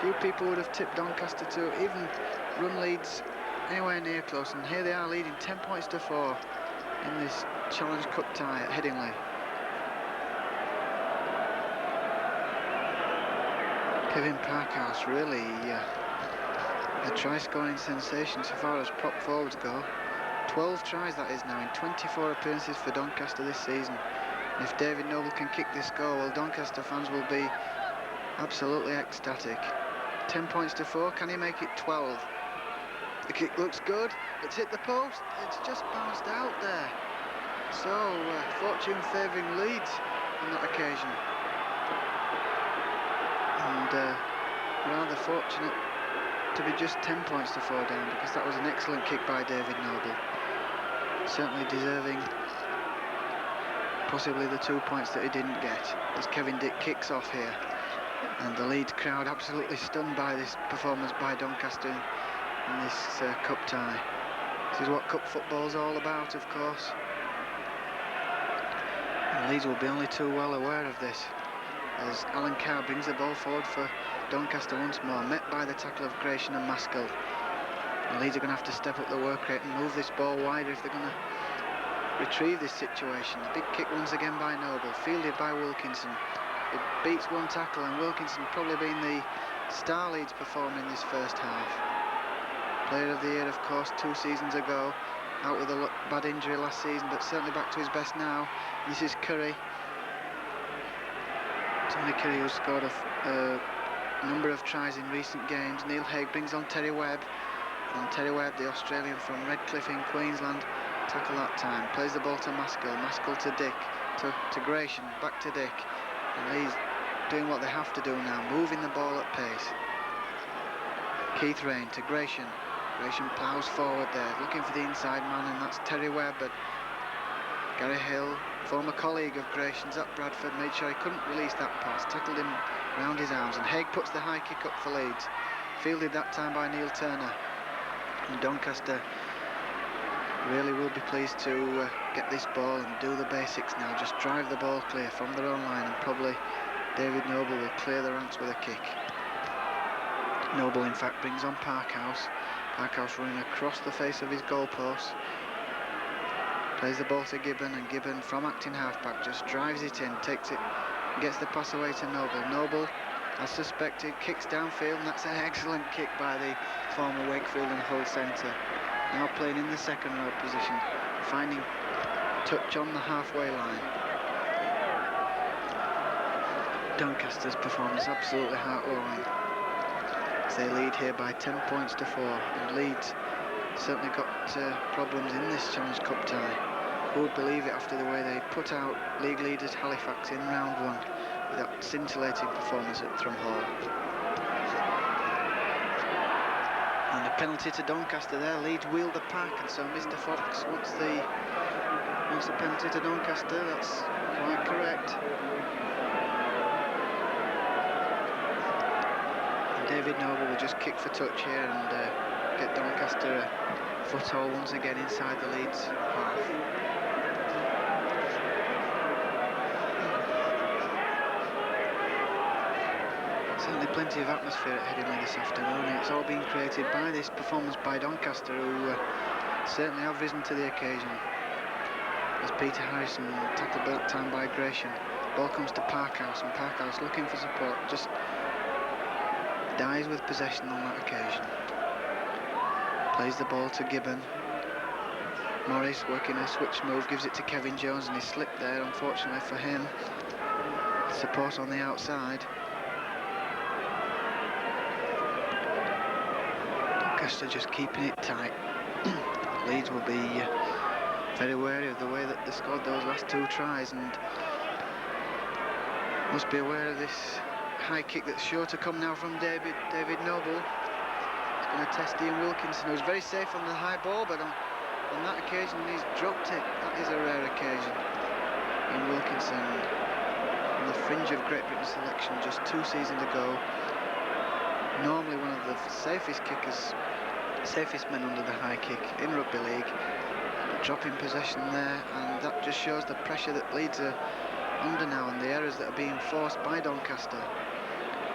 Speaker 1: Few people would have tipped Doncaster to even run Leeds anywhere near close, and here they are leading 10 points to 4 in this Challenge Cup tie at Headingley. Kevin Parkhouse really a try-scoring sensation so far as prop forwards go. 12 tries that is now in 24 appearances for Doncaster this season. And if David Noble can kick this goal, well, Doncaster fans will be absolutely ecstatic. 10 points to 4, can he make it 12? The kick looks good, it's hit the post, it's just bounced out there. So, fortune favouring Leeds on that occasion. And rather fortunate to be just 10 points to 4 down, because that was an excellent kick by David Noble. Certainly deserving possibly the 2 points that he didn't get, as Kevin Dick kicks off here. And the Leeds crowd absolutely stunned by this performance by Doncaster in this cup tie. This is what cup football's all about, of course. And Leeds will be only too well aware of this, as Alan Carr brings the ball forward for Doncaster once more, met by the tackle of Gratian and Maskell. And Leeds are going to have to step up the work rate and move this ball wider if they're going to retrieve this situation. Big kick once again by Noble, fielded by Wilkinson. It beats one tackle, and Wilkinson probably been the star Leeds performer in this first half. Player of the year, of course, 2 seasons ago, out with a bad injury last season, but certainly back to his best now. This is Curry. Tony Curry, who's scored a number of tries in recent games. Neil Haig brings on Terry Webb, and Terry Webb, the Australian from Redcliffe in Queensland, tackle that time. Plays the ball to Maskell, Maskell to Dick, to Gratian, back to Dick. And doing what they have to do now, moving the ball at pace. Keith Rain to Gratian. Gratian ploughs forward there, looking for the inside man, and that's Terry Webb. But Gary Hill, former colleague of Gratian's at Bradford, made sure he couldn't release that pass, tackled him round his arms, and Haig puts the high kick up for Leeds. Fielded that time by Neil Turner. And Doncaster really will be pleased to get this ball and do the basics now. Just drive the ball clear from their own line, and probably David Noble will clear the ranks with a kick. Noble in fact brings on Parkhouse. Parkhouse running across the face of his goalpost. Plays the ball to Gibbon, and Gibbon from acting halfback just drives it in, takes it, gets the pass away to Noble. Noble, as suspected, kicks downfield, and that's an excellent kick by the former Wakefield and Hull centre. Now playing in the second row position, finding touch on the halfway line. Doncaster's performance absolutely heart-warming, as they lead here by 10 points to 4, and Leeds certainly got problems in this Challenge Cup tie. Who would believe it after the way they put out league leaders Halifax in round 1 with that scintillating performance at Thrum Hall. And a penalty to Doncaster there. Leeds wheeled the pack, and so Mr. Fox wants the penalty to Doncaster. That's quite correct. And David Noble will just kick for touch here and get Doncaster a foothold once again inside the Leeds half. Certainly plenty of atmosphere at Headingley this afternoon. It's all been created by this performance by Doncaster, who certainly have risen to the occasion. As Peter Harrison tackled that time by Gratian. Ball comes to Parkhouse, and Parkhouse looking for support, just dies with possession on that occasion. Plays the ball to Gibbon. Morris working a switch move, gives it to Kevin Jones, and he slipped there, unfortunately for him. Support on the outside. Doncaster just keeping it tight. Leeds will be very wary of the way that they scored those last 2 tries, and must be aware of this high kick that's sure to come now from David Noble. He's going to test Ian Wilkinson, who's very safe on the high ball, but on that occasion he's dropped it. That is a rare occasion. Ian Wilkinson, on the fringe of Great Britain's selection just 2 seasons ago, normally one of the safest men under the high kick in rugby league, but dropping possession there, and that just shows the pressure that Leeds are under now and the errors that are being forced by Doncaster.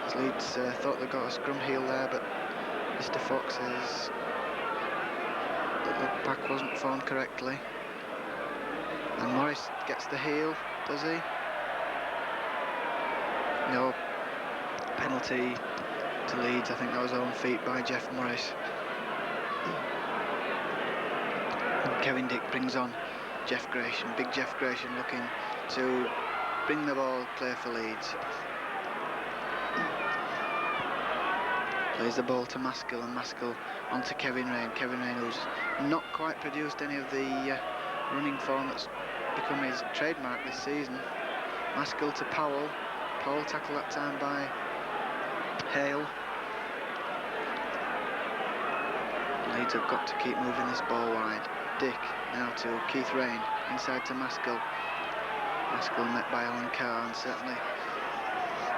Speaker 1: As Leeds thought they got a scrum heel there, but Mr. Fox says that the pack wasn't formed correctly. And Morris gets the heel, does he? No. Penalty to Leeds. I think that was on feet by Jeff Morris. And Kevin Dick brings on Jeff Gratian. Big Jeff Gratian looking to bring the ball clear for Leeds. Plays the ball to Maskell, and Maskell onto Kevin Rain. Kevin Rain, who's not quite produced any of the running form that's become his trademark this season. Maskell to Powell. Powell tackled that time by Hale. Leeds have got to keep moving this ball wide. Dick now to Keith Rain, inside to Maskell. Maskell met by Alan Carr, and certainly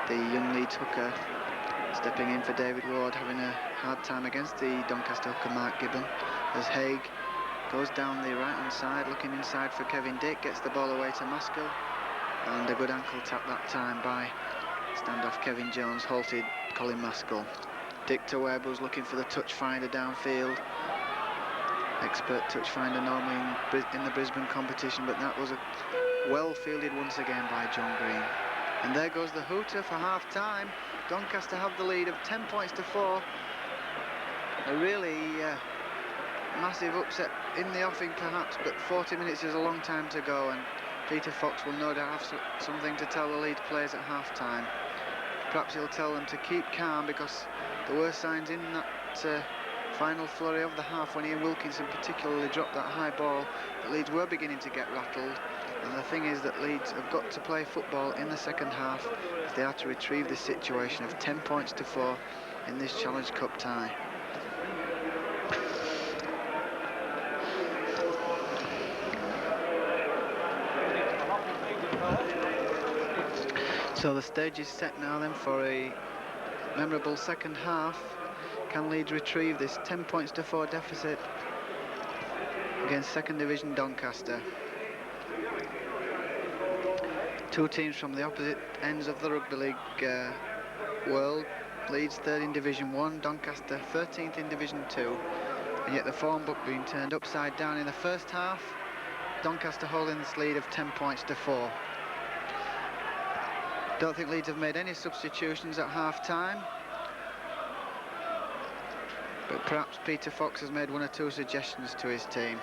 Speaker 1: the young Leeds hooker stepping in for David Ward, having a hard time against the Doncaster hooker Mark Gibbon, as Haig goes down the right hand side, looking inside for Kevin Dick, gets the ball away to Maskell, and a good ankle tap that time by standoff Kevin Jones, halted Colin Maskell. Dick to Webb, who's looking for the touch finder downfield. Expert touch finder normally in the Brisbane competition, but that was a well fielded once again by John Green. And there goes the hooter for half time. Doncaster have the lead of 10 points to 4. A really massive upset in the offing perhaps, but 40 minutes is a long time to go, and Peter Fox will no doubt have something to tell the Leeds players at half time. Perhaps he'll tell them to keep calm, because there were signs in that final flurry of the half, when Ian Wilkinson particularly dropped that high ball, that Leeds were beginning to get rattled, and the thing is that Leeds have got to play football in the second half if they are to retrieve this situation of 10 points to 4 in this Challenge Cup tie. So the stage is set now then for a memorable second half. Can Leeds retrieve this 10 points to 4 deficit against second division Doncaster? Two teams from the opposite ends of the rugby league world. Leeds 3rd in Division 1, Doncaster 13th in Division 2, and yet the form book being turned upside down in the first half. Doncaster holding this lead of 10 points to 4. Don't think Leeds have made any substitutions at half-time, but perhaps Peter Fox has made one or two suggestions to his team.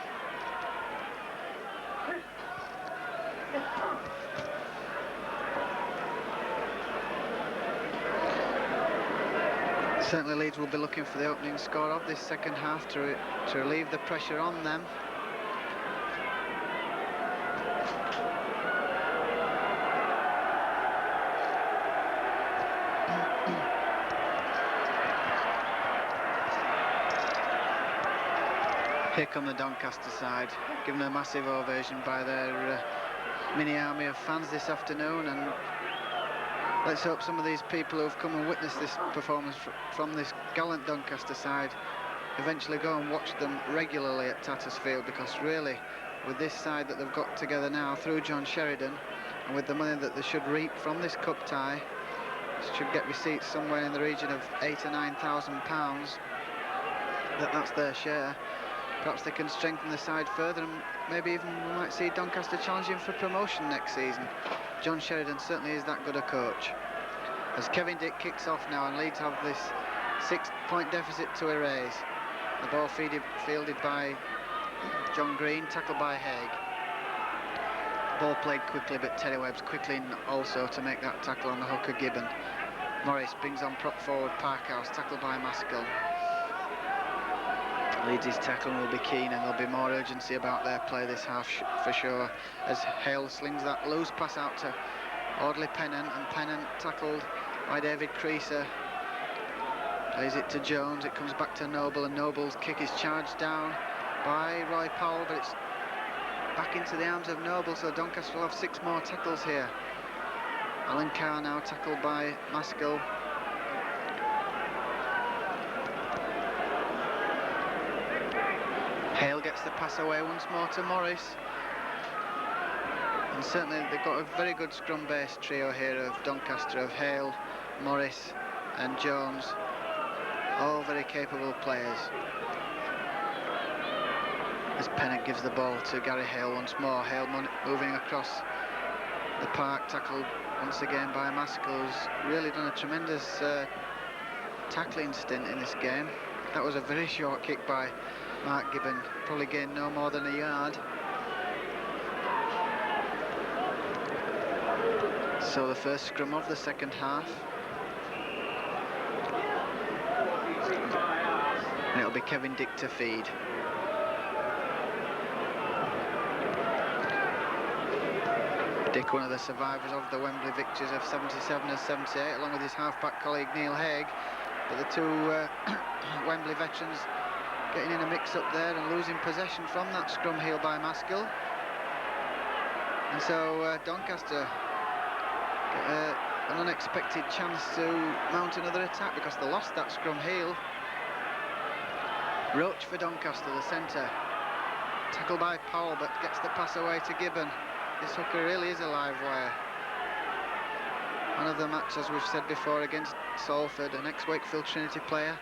Speaker 1: Certainly Leeds will be looking for the opening score of this second half to relieve the pressure on them. Here come the Doncaster side, given a massive ovation by their mini army of fans this afternoon, and let's hope some of these people who have come and witnessed this performance from this gallant Doncaster side eventually go and watch them regularly at Tattersfield, because really, with this side that they've got together now through John Sheridan, and with the money that they should reap from this cup tie, should get receipts somewhere in the region of £8,000 or £9,000, that's their share. Perhaps they can strengthen the side further, and maybe even we might see Doncaster challenging for promotion next season. John Sheridan certainly is that good a coach. As Kevin Dick kicks off now, and Leeds have this 6-point deficit to erase. The ball fielded by John Green, tackled by Haig. Ball played quickly, but Terry Webb's quickly in also to make that tackle on the hooker Gibbon. Morris brings on prop forward Parkhouse, tackled by Maskell. Leeds' tackling will be keen, and there'll be more urgency about their play this half for sure, as Hale slings that loose pass out to Audley Pennant, and Pennant tackled by David Creaser. Plays it to Jones, it comes back to Noble, and Noble's kick is charged down by Roy Powell, but it's back into the arms of Noble, so Doncaster will have 6 more tackles here. Alan Carr now tackled by Maskell. Hale gets the pass away once more to Morris, and certainly they've got a very good scrum-based trio here of Doncaster, of Hale, Morris and Jones, all very capable players. As Pennant gives the ball to Gary Hale once more, Hale moving across the park, tackled once again by Maskell, who's really done a tremendous tackling stint in this game. That was a very short kick by Mark Gibbon, probably gained no more than a yard. So the first scrum of the second half. And it'll be Kevin Dick to feed. Dick, one of the survivors of the Wembley victories of 77 and 78, along with his half-back colleague Neil Haig. But the two Wembley veterans getting in a mix-up there and losing possession from that scrum heel by Maskell. And so Doncaster get an unexpected chance to mount another attack, because they lost that scrum heel. Roach for Doncaster, the centre. Tackled by Powell, but gets the pass away to Gibbon. This hooker really is a live wire. Man of the match, as we've said before, against Salford, an ex-Wakefield Trinity player.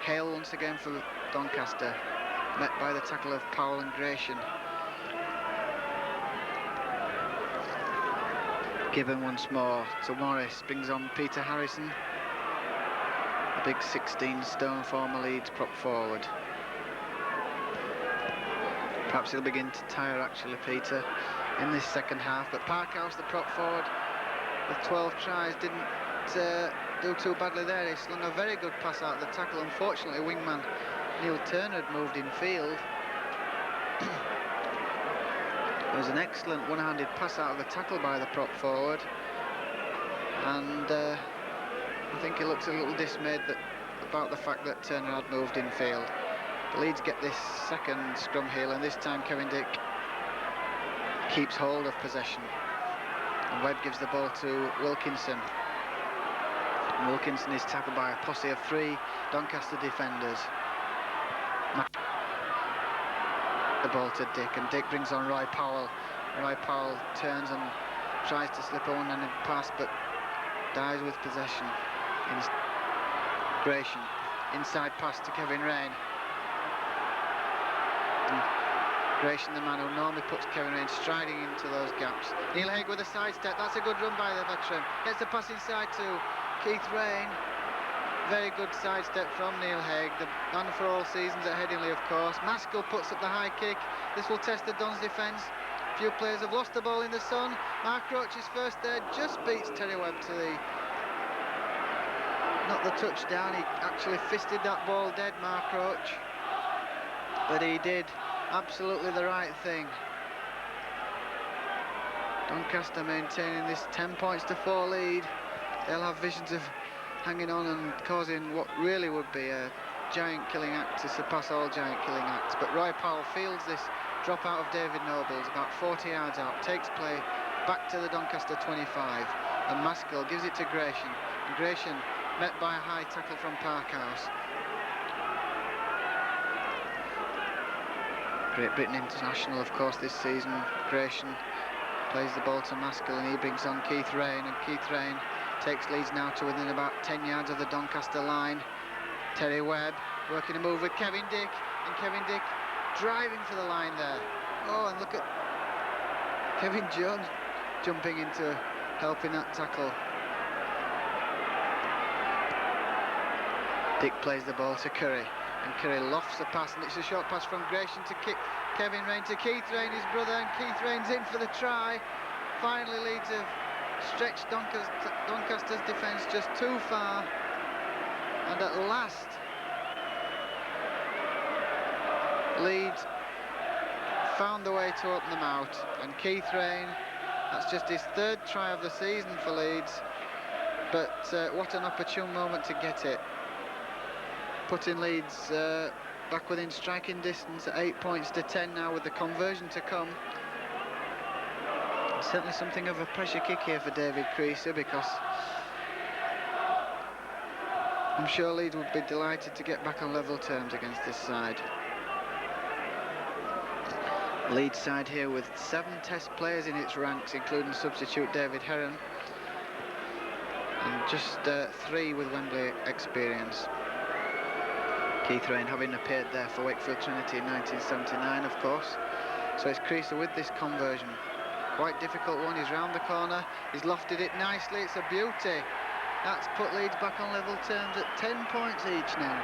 Speaker 1: Hale once again for Doncaster, met by the tackle of Powell and Gratian. Gibbon once more to Morris, brings on Peter Harrison, a big 16-stone former Leeds prop forward. Perhaps he'll begin to tire actually, Peter, in this second half, but Parkhouse, the prop forward, with 12 tries, didn't do too badly there. He slung a very good pass out of the tackle. Unfortunately, wingman Neil Turner had moved in field. It was an excellent one-handed pass out of the tackle by the prop forward, and I think he looks a little dismayed about the fact that Turner had moved infield. The Leeds get this second scrum heel, and this time Kevin Dick keeps hold of possession. And Webb gives the ball to Wilkinson. And Wilkinson is tackled by a posse of 3 Doncaster defenders. The ball to Dick, and Dick brings on Roy Powell. Roy Powell turns and tries to slip a one-handed pass, but dies with possession. Gratian, inside pass to Kevin Rain. Gratian, the man who normally puts Kevin Rain striding into those gaps. Neil Haig with a sidestep. That's a good run by the veteran. Gets the pass inside to Keith Rain. Very good sidestep from Neil Haig, the man for all seasons at Headingley, of course. Maskell puts up the high kick. This will test the Dons' defence. A few players have lost the ball in the sun. Mark Roach is first there, just beats Terry Webb to the... not the touchdown, he actually fisted that ball dead, Mark Roach. But he did absolutely the right thing. Doncaster maintaining this 10 points to 4 lead. They'll have visions of hanging on and causing what really would be a giant killing act to surpass all giant killing acts. But Roy Powell fields this drop out of David Noble's about 40 yards out, takes play back to the Doncaster 25, and Maskell gives it to Gratian, and Gratian met by a high tackle from Parkhouse. Great Britain international, of course, this season. Gratian plays the ball to Maskell, and he brings on Keith Rain, and Keith Rain takes Leeds now to within about 10 yards of the Doncaster line. Terry Webb working a move with Kevin Dick, and Kevin Dick driving for the line there. Oh, and look at Kevin Jones jumping into helping that tackle. Dick plays the ball to Curry, and Curry lofts the pass, and it's a short pass from Gratian to kick Kevin Rain to Keith Rain, his brother, and Keith Rain's in for the try. Finally, Leeds have stretched Doncaster's defence just too far, and at last Leeds found the way to open them out, and Keith Rain, that's just his 3rd try of the season for Leeds, but what an opportune moment to get it, putting Leeds back within striking distance at 8 points to 10 now, with the conversion to come. Certainly something of a pressure kick here for David Creaser, because I'm sure Leeds would be delighted to get back on level terms against this side. Leeds side here with 7 test players in its ranks, including substitute David Heron, and just 3 with Wembley experience. Keith Rain having appeared there for Wakefield Trinity in 1979, of course. So it's Creaser with this conversion. Quite difficult one, he's round the corner, he's lofted it nicely, it's a beauty. That's put Leeds back on level terms at 10 points each now.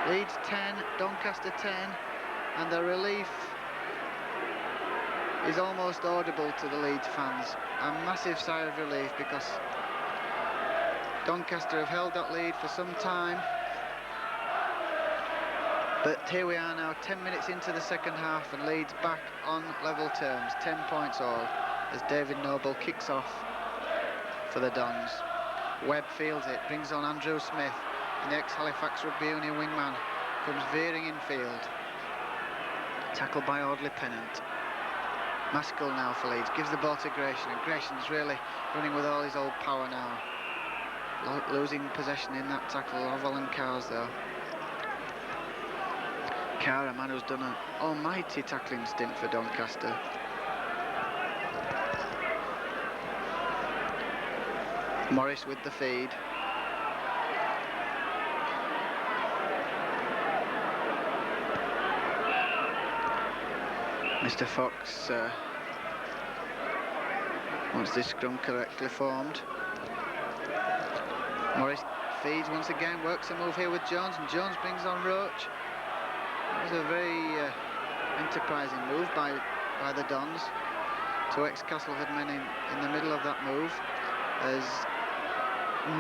Speaker 1: Leeds 10, Doncaster 10, and the relief is almost audible to the Leeds fans. A massive sigh of relief, because Doncaster have held that lead for some time. But here we are now, 10 minutes into the second half, and Leeds back on level terms, 10 points all, as David Noble kicks off for the Dons. Webb fields it, brings on Andrew Smith, and the ex-Halifax Rugby Union wingman comes veering infield. Tackled by Audley Pennant. Maskell now for Leeds, gives the ball to Gratian, and Gratian's really running with all his old power now. Losing possession in that tackle of Alan Carr's though. Carr, a man who's done an almighty tackling stint for Doncaster. Morris with the feed. Mr. Fox wants this scrum correctly formed. Morris feeds once again, works a move here with Jones, and Jones brings on Roach. It was a very enterprising move by the Dons. 2 ex-Castleford men in the middle of that move, as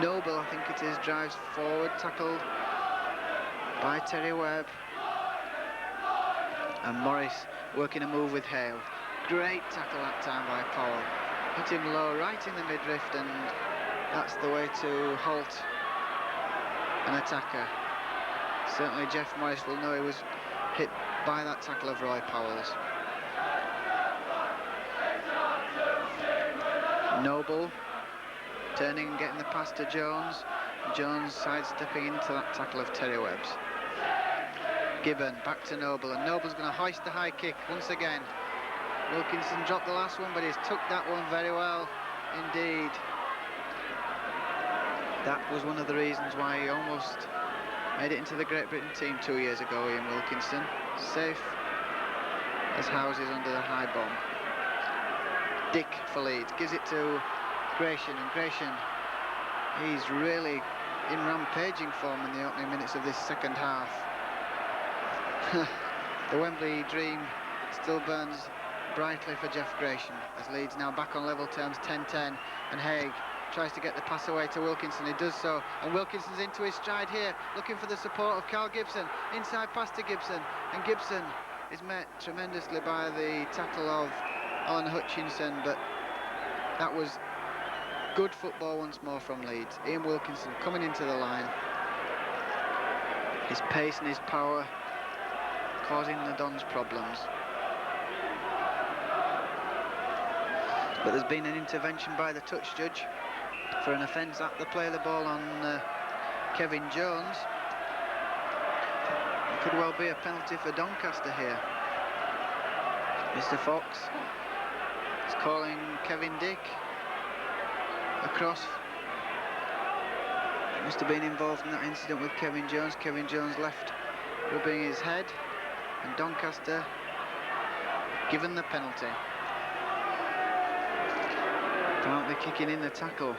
Speaker 1: Noble, I think it is, drives forward, tackled by Terry Webb, And Morris working a move with Hale. Great tackle that time by Powell. Hit him low, right in the midriff, and that's the way to halt an attacker. Certainly Jeff Morris will know he was hit by that tackle of Roy Powell's. Noble turning and getting the pass to Jones. Jones sidestepping into that tackle of Terry Webb's. Gibbon back to Noble, and Noble's going to hoist the high kick once again. Wilkinson dropped the last one, but he's took that one very well indeed. That was one of the reasons why he almost made it into the Great Britain team 2 years ago, Ian Wilkinson. Safe as houses under the high bomb. Dick for Leeds, gives it to Gratian, and Gratian, he's really in rampaging form in the opening minutes of this second half. The Wembley dream still burns brightly for Jeff Gratian, as Leeds now back on level terms, 10-10, and Haig tries to get the pass away to Wilkinson. He does so, and Wilkinson's into his stride here, looking for the support of Carl Gibson. Inside pass to Gibson, and Gibson is met tremendously by the tackle of Alan Hutchinson, but that was good football once more from Leeds. Ian Wilkinson coming into the line. His pace and his power causing the Dons problems. But there's been an intervention by the touch judge for an offence at the play of the ball on Kevin Jones. It could well be a penalty for Doncaster here. Mr. Fox is calling Kevin Dick across. Must have been involved in that incident with Kevin Jones. Kevin Jones left rubbing his head, and Doncaster given the penalty. Apparently kicking in the tackle,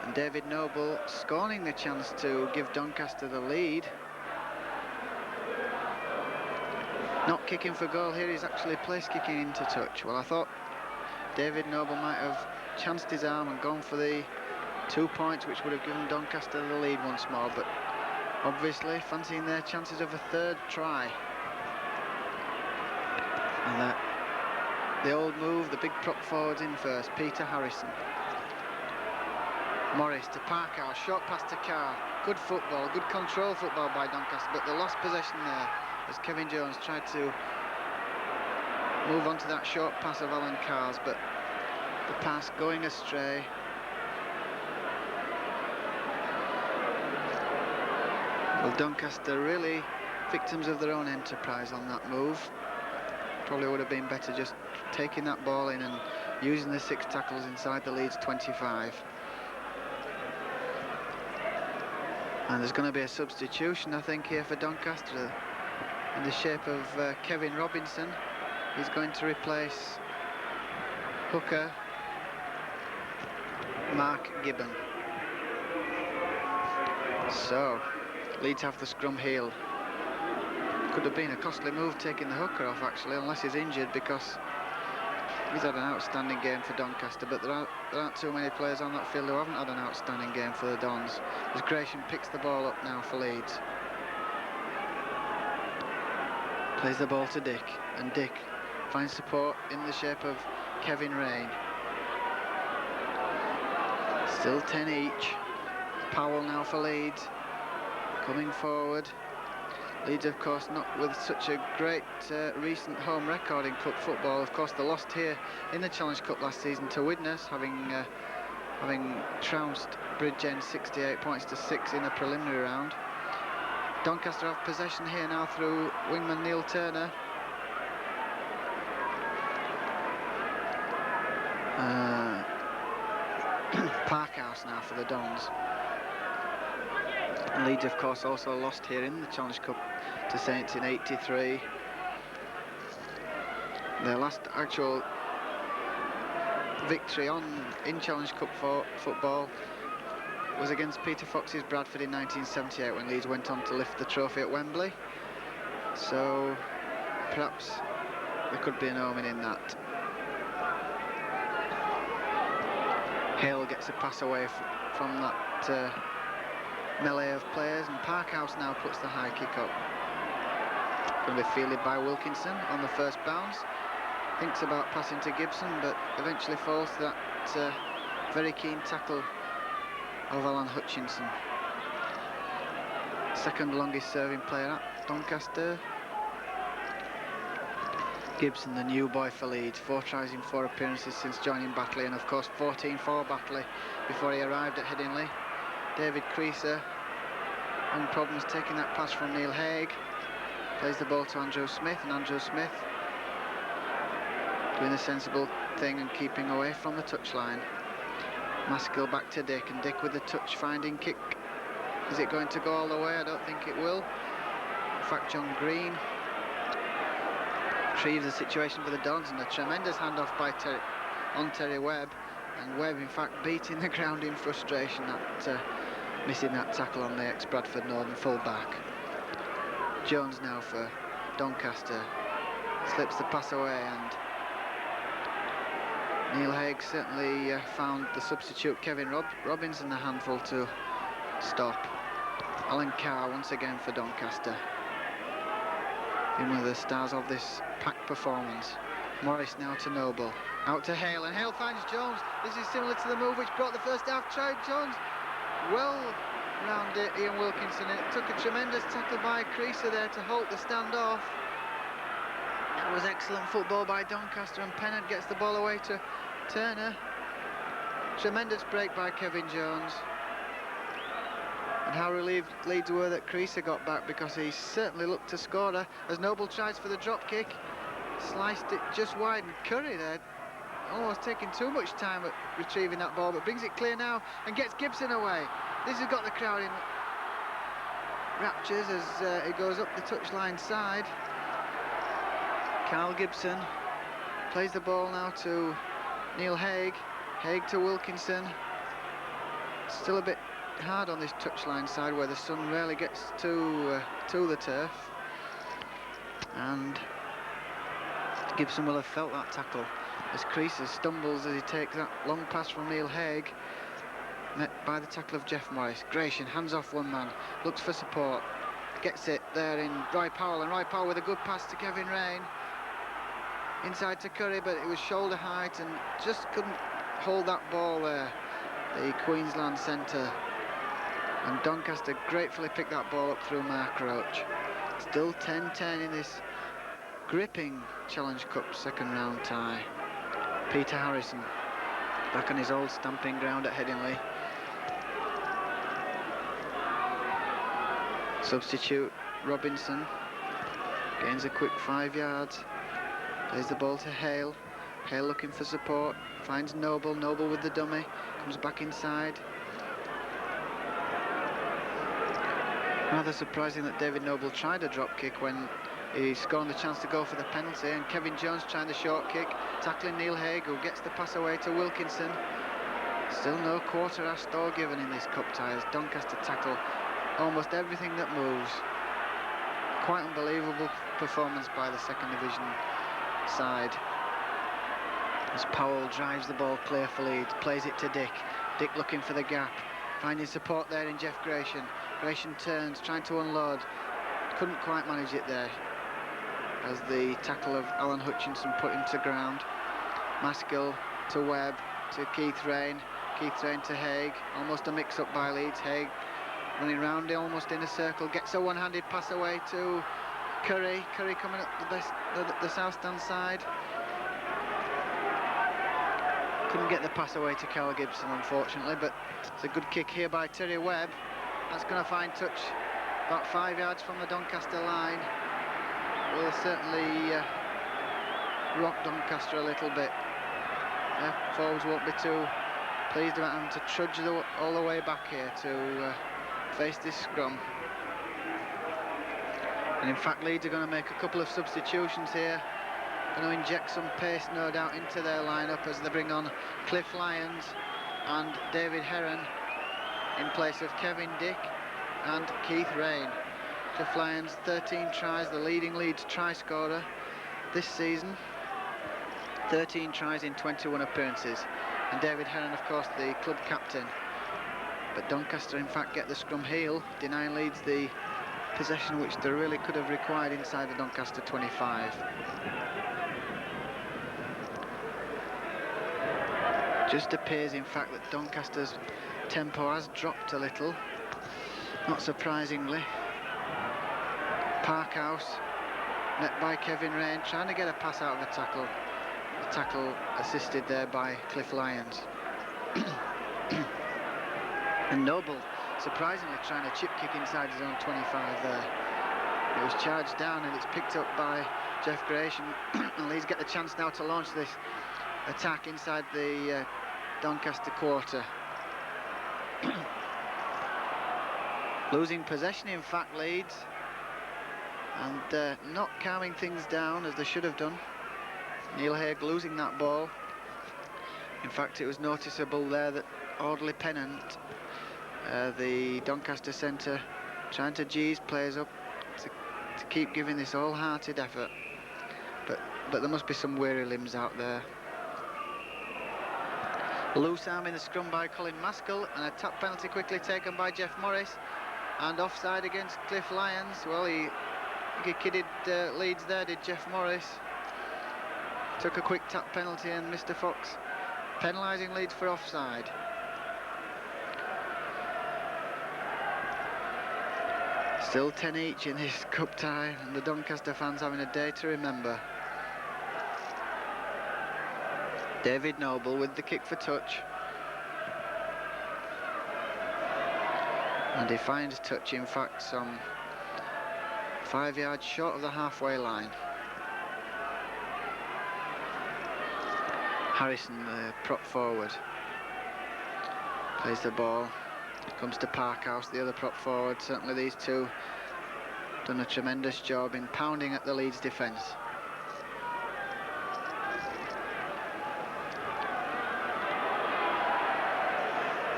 Speaker 1: and David Noble scorning the chance to give Doncaster the lead. Not kicking for goal here, he's actually place kicking into touch. Well, I thought David Noble might have chanced his arm and gone for the 2 points, which would have given Doncaster the lead once more, but obviously fancying their chances of a third try. And the old move, the big prop forwards in first, Peter Harrison. Morris to Parkhouse, short pass to Carr. Good football, good control football by Doncaster, but they lost possession there as Kevin Jones tried to move on to that short pass of Alan Carr's, but the pass going astray. Well, Doncaster really victims of their own enterprise on that move. Probably would have been better just taking that ball in and using the 6 tackles inside the Leeds 25. And there's going to be a substitution, I think, here for Doncaster in the shape of Kevin Robinson. He's going to replace hooker Mark Gibbon. So Leeds have the scrum heel. Could have been a costly move taking the hooker off, actually, unless he's injured, because he's had an outstanding game for Doncaster, but there aren't too many players on that field who haven't had an outstanding game for the Dons. As Gratian picks the ball up now for Leeds. Plays the ball to Dick, and Dick finds support in the shape of Kevin Rain. Still 10 each. Powell now for Leeds, coming forward. Leeds, of course, not with such a great recent home record in cup football. Of course, they lost here in the Challenge Cup last season to Widnes, having trounced Bridgend 68 points to 6 in a preliminary round. Doncaster have possession here now through wingman Neil Turner. Parkhouse now for the Dons. And Leeds, of course, also lost here in the Challenge Cup to Saints in '83. Their last actual victory in Challenge Cup football was against Peter Fox's Bradford in 1978, when Leeds went on to lift the trophy at Wembley. So perhaps there could be an omen in that. Hale gets a pass away from that melee of players, and Parkhouse now puts the high kick up. Going to be fielded by Wilkinson on the first bounce. Thinks about passing to Gibson, but eventually falls to that very keen tackle of Alan Hutchinson. Second longest serving player at Doncaster. Gibson, the new boy for Leeds, 4 tries in 4 appearances since joining Batley, and of course 14 for Batley before he arrived at Headingley. David Creaser, having problems taking that pass from Neil Haig. Plays the ball to Andrew Smith, and Andrew Smith doing the sensible thing and keeping away from the touchline. Maskell back to Dick, and Dick with the touch-finding kick. Is it going to go all the way? I don't think it will. In fact, John Green retrieves the situation for the Dogs, and a tremendous handoff by Terry Webb, and Webb in fact beating the ground in frustration at missing that tackle on the ex-Bradford Northern full-back. Jones now for Doncaster, slips the pass away, and Neil Haig certainly found the substitute Kevin Robinson a handful to stop. Alan Carr once again for Doncaster, been one of the stars of this packed performance. Morris now to Noble, out to Hale, and Hale finds Jones. This is similar to the move which brought the first half try. Jones well round it, Ian Wilkinson, and it took a tremendous tackle by Creaser there to halt the standoff. That was excellent football by Doncaster, and Pennant gets the ball away to Turner. Tremendous break by Kevin Jones. And how relieved Leeds were that Creaser got back, because he certainly looked to score as Noble tries for the drop kick. Sliced it just wide, and Curry there almost taking too much time at retrieving that ball, but brings it clear now and gets Gibson away. This has got the crowd in raptures as he goes up the touchline side. Carl Gibson plays the ball now to Neil Haig. Haig to Wilkinson. Still a bit hard on this touchline side where the sun rarely gets to the turf, and Gibson will have felt that tackle as Creaser stumbles as he takes that long pass from Neil Haig, met by the tackle of Jeff Morris. Gratian hands off one man, looks for support, gets it there in Roy Powell, and Roy Powell with a good pass to Kevin Rain. Inside to Curry, but it was shoulder height and just couldn't hold that ball there, the Queensland centre. And Doncaster gratefully picked that ball up through Mark Roach. Still 10-10 in this gripping Challenge Cup second round tie. Peter Harrison back on his old stamping ground at Headingley. Substitute Robinson gains a quick 5 yards, plays the ball to Hale. Hale looking for support, finds Noble with the dummy, comes back inside. Rather surprising that David Noble tried a drop kick when he scored the chance to go for the penalty, and Kevin Jones trying the short kick, tackling Neil Haig, who gets the pass away to Wilkinson. Still no quarter asked or given in this cup tie as Doncaster tackle almost everything that moves. Quite unbelievable performance by the second division side as Powell drives the ball clear for Leeds, plays it to Dick. Dick looking for the gap, finding support there in Jeff Gratian. Gratian turns, trying to unload, couldn't quite manage it there as the tackle of Alan Hutchinson put him to ground. Maskell to Webb, to Keith Rain to Haig, almost a mix-up by Leeds. Haig running round almost in a circle, gets a one-handed pass away to Curry coming up the south stand side. Couldn't get the pass away to Carl Gibson, unfortunately, but it's a good kick here by Terry Webb. That's going to find touch about 5 yards from the Doncaster line. Will certainly rock Doncaster a little bit. Forwards won't be too pleased about having to trudge all the way back here to face this scrum. And in fact, Leeds are going to make a couple of substitutions here. Going to inject some pace, no doubt, into their lineup as they bring on Cliff Lyons and David Heron in place of Kevin Dick and Keith Rain. Cliff Lyons, 13 tries, the leading Leeds try scorer this season. 13 tries in 21 appearances. And David Heron, of course, the club captain. But Doncaster, in fact, get the scrum heel, denying Leeds the possession which they really could have required inside the Doncaster 25. Just appears, in fact, that Doncaster's tempo has dropped a little, not surprisingly. Parkhouse, met by Kevin Rain, trying to get a pass out of a tackle. The tackle assisted there by Cliff Lyons. And Noble, surprisingly, trying to chip kick inside his own 25 there. It was charged down and it's picked up by Jeff Gresham. And Leeds get the chance now to launch this attack inside the Doncaster quarter. Losing possession, in fact, Leeds, and not calming things down as they should have done. Neil Haig losing that ball. In fact, it was noticeable there that Audley Pennant, the Doncaster centre, trying to G his players up to keep giving this wholehearted effort, but there must be some weary limbs out there. Loose arm in the scrum by Colin Maskell, and a tap penalty quickly taken by Jeff Morris, and offside against Cliff Lyons. Well, he kidded Leeds there, did Jeff Morris. Took a quick tap penalty, and Mr. Fox penalising Leeds for offside. Still 10 each in this cup tie, and the Doncaster fans having a day to remember. David Noble with the kick for touch. And he finds touch, in fact, some 5 yards short of the halfway line. Harrison, the prop forward, plays the ball. Comes to Parkhouse, the other prop forward. Certainly these two done a tremendous job in pounding at the Leeds defence.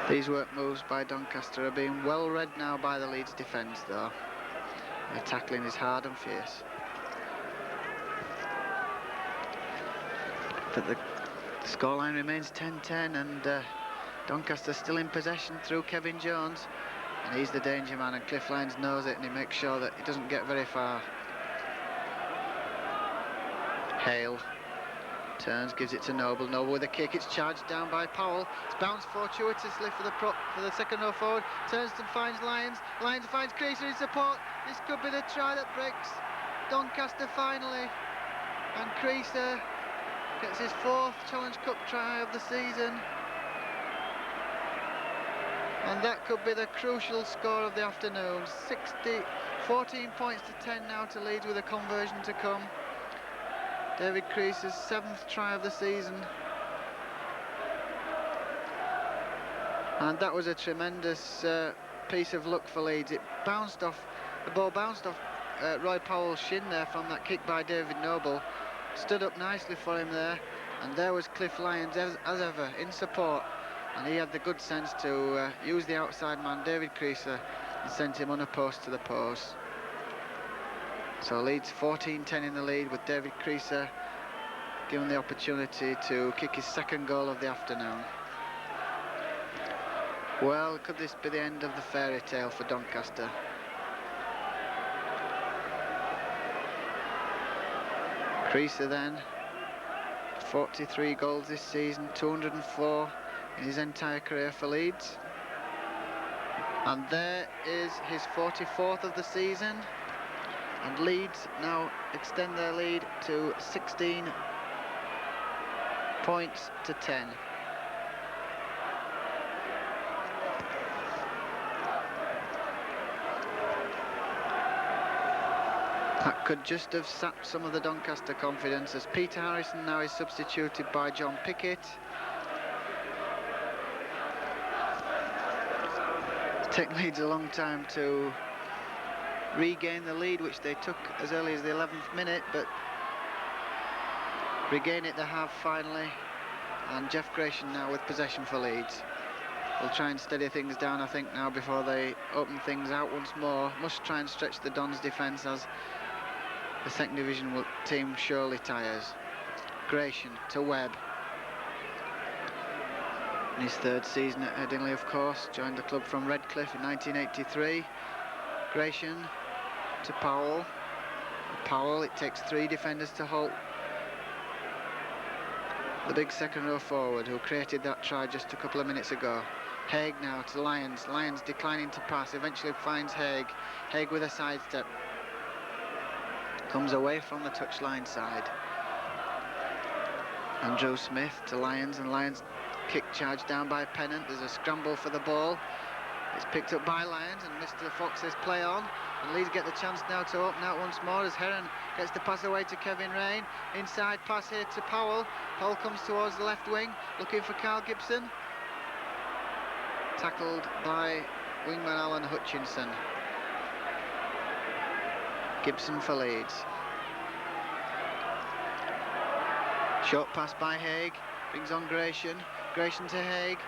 Speaker 1: These work moves by Doncaster are being well read now by the Leeds defence, though. Their tackling is hard and fierce. But the scoreline remains 10-10, and Doncaster still in possession through Kevin Jones, and he's the danger man, and Cliff Lyons knows it, and he makes sure that he doesn't get very far. Hale turns, gives it to Noble. Noble with a kick. It's charged down by Powell. It's bounced fortuitously for the second row forward. Turns and finds Lyons. Lyons finds Creaser in support. This could be the try that breaks Doncaster finally, and Creaser gets his 4th Challenge Cup try of the season. And that could be the crucial score of the afternoon. 14 points to 10 now to Leeds with a conversion to come. David Creaser's 7th try of the season. And that was a tremendous piece of luck for Leeds. The ball bounced off Roy Powell's shin there from that kick by David Noble. Stood up nicely for him there. And there was Cliff Lyons as ever in support. And he had the good sense to use the outside man, David Creaser, and sent him unopposed to the post. So Leeds 14-10 in the lead, with David Creaser given the opportunity to kick his 2nd goal of the afternoon. Well, could this be the end of the fairy tale for Doncaster? Creaser then, 43 goals this season, 204 in his entire career for Leeds. And there is his 44th of the season, and Leeds now extend their lead to 16 points to 10. That could just have sapped some of the Doncaster confidence, as Peter Harrison now is substituted by John Pickett. Taken Leeds a long time to regain the lead, which they took as early as the 11th minute, but regain it they have finally, and Jeff Gresham now with possession for Leeds. Will try and steady things down, I think, now before they open things out once more. Must try and stretch the Dons' defence as the 2nd Division team surely tires. Gresham to Webb. In his 3rd season at Headingley, of course, joined the club from Redcliffe in 1983. Gresham to Powell. Powell, it takes 3 defenders to halt the big second row forward who created that try just a couple of minutes ago. Haig now to Lyons. Lyons declining to pass, eventually finds Haig. Haig with a sidestep. Comes away from the touchline side. Andrew Smith to Lyons, and Lyons kick charge down by Pennant. There's a scramble for the ball. It's picked up by Lyons, and Mr. Fox says play on. And Leeds get the chance now to open out once more as Heron gets the pass away to Kevin Rain. Inside pass here to Powell. Powell comes towards the left wing, looking for Carl Gibson. Tackled by wingman Alan Hutchinson. Gibson for Leeds. Short pass by Haig, brings on Gratian. Gratian to Haig,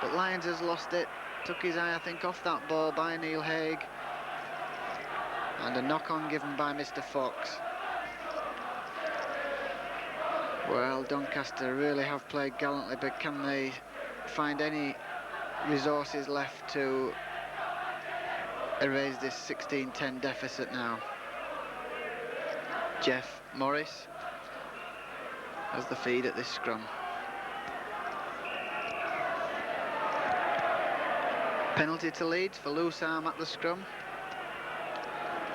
Speaker 1: but Lyons has lost it. Took his eye, I think, off that ball by Neil Haig. And a knock-on given by Mr. Fox. Well, Doncaster really have played gallantly, but can they find any resources left to erase this 16-10 deficit now? Jeff Morris has the feed at this scrum. Penalty to Leeds for loose arm at the scrum.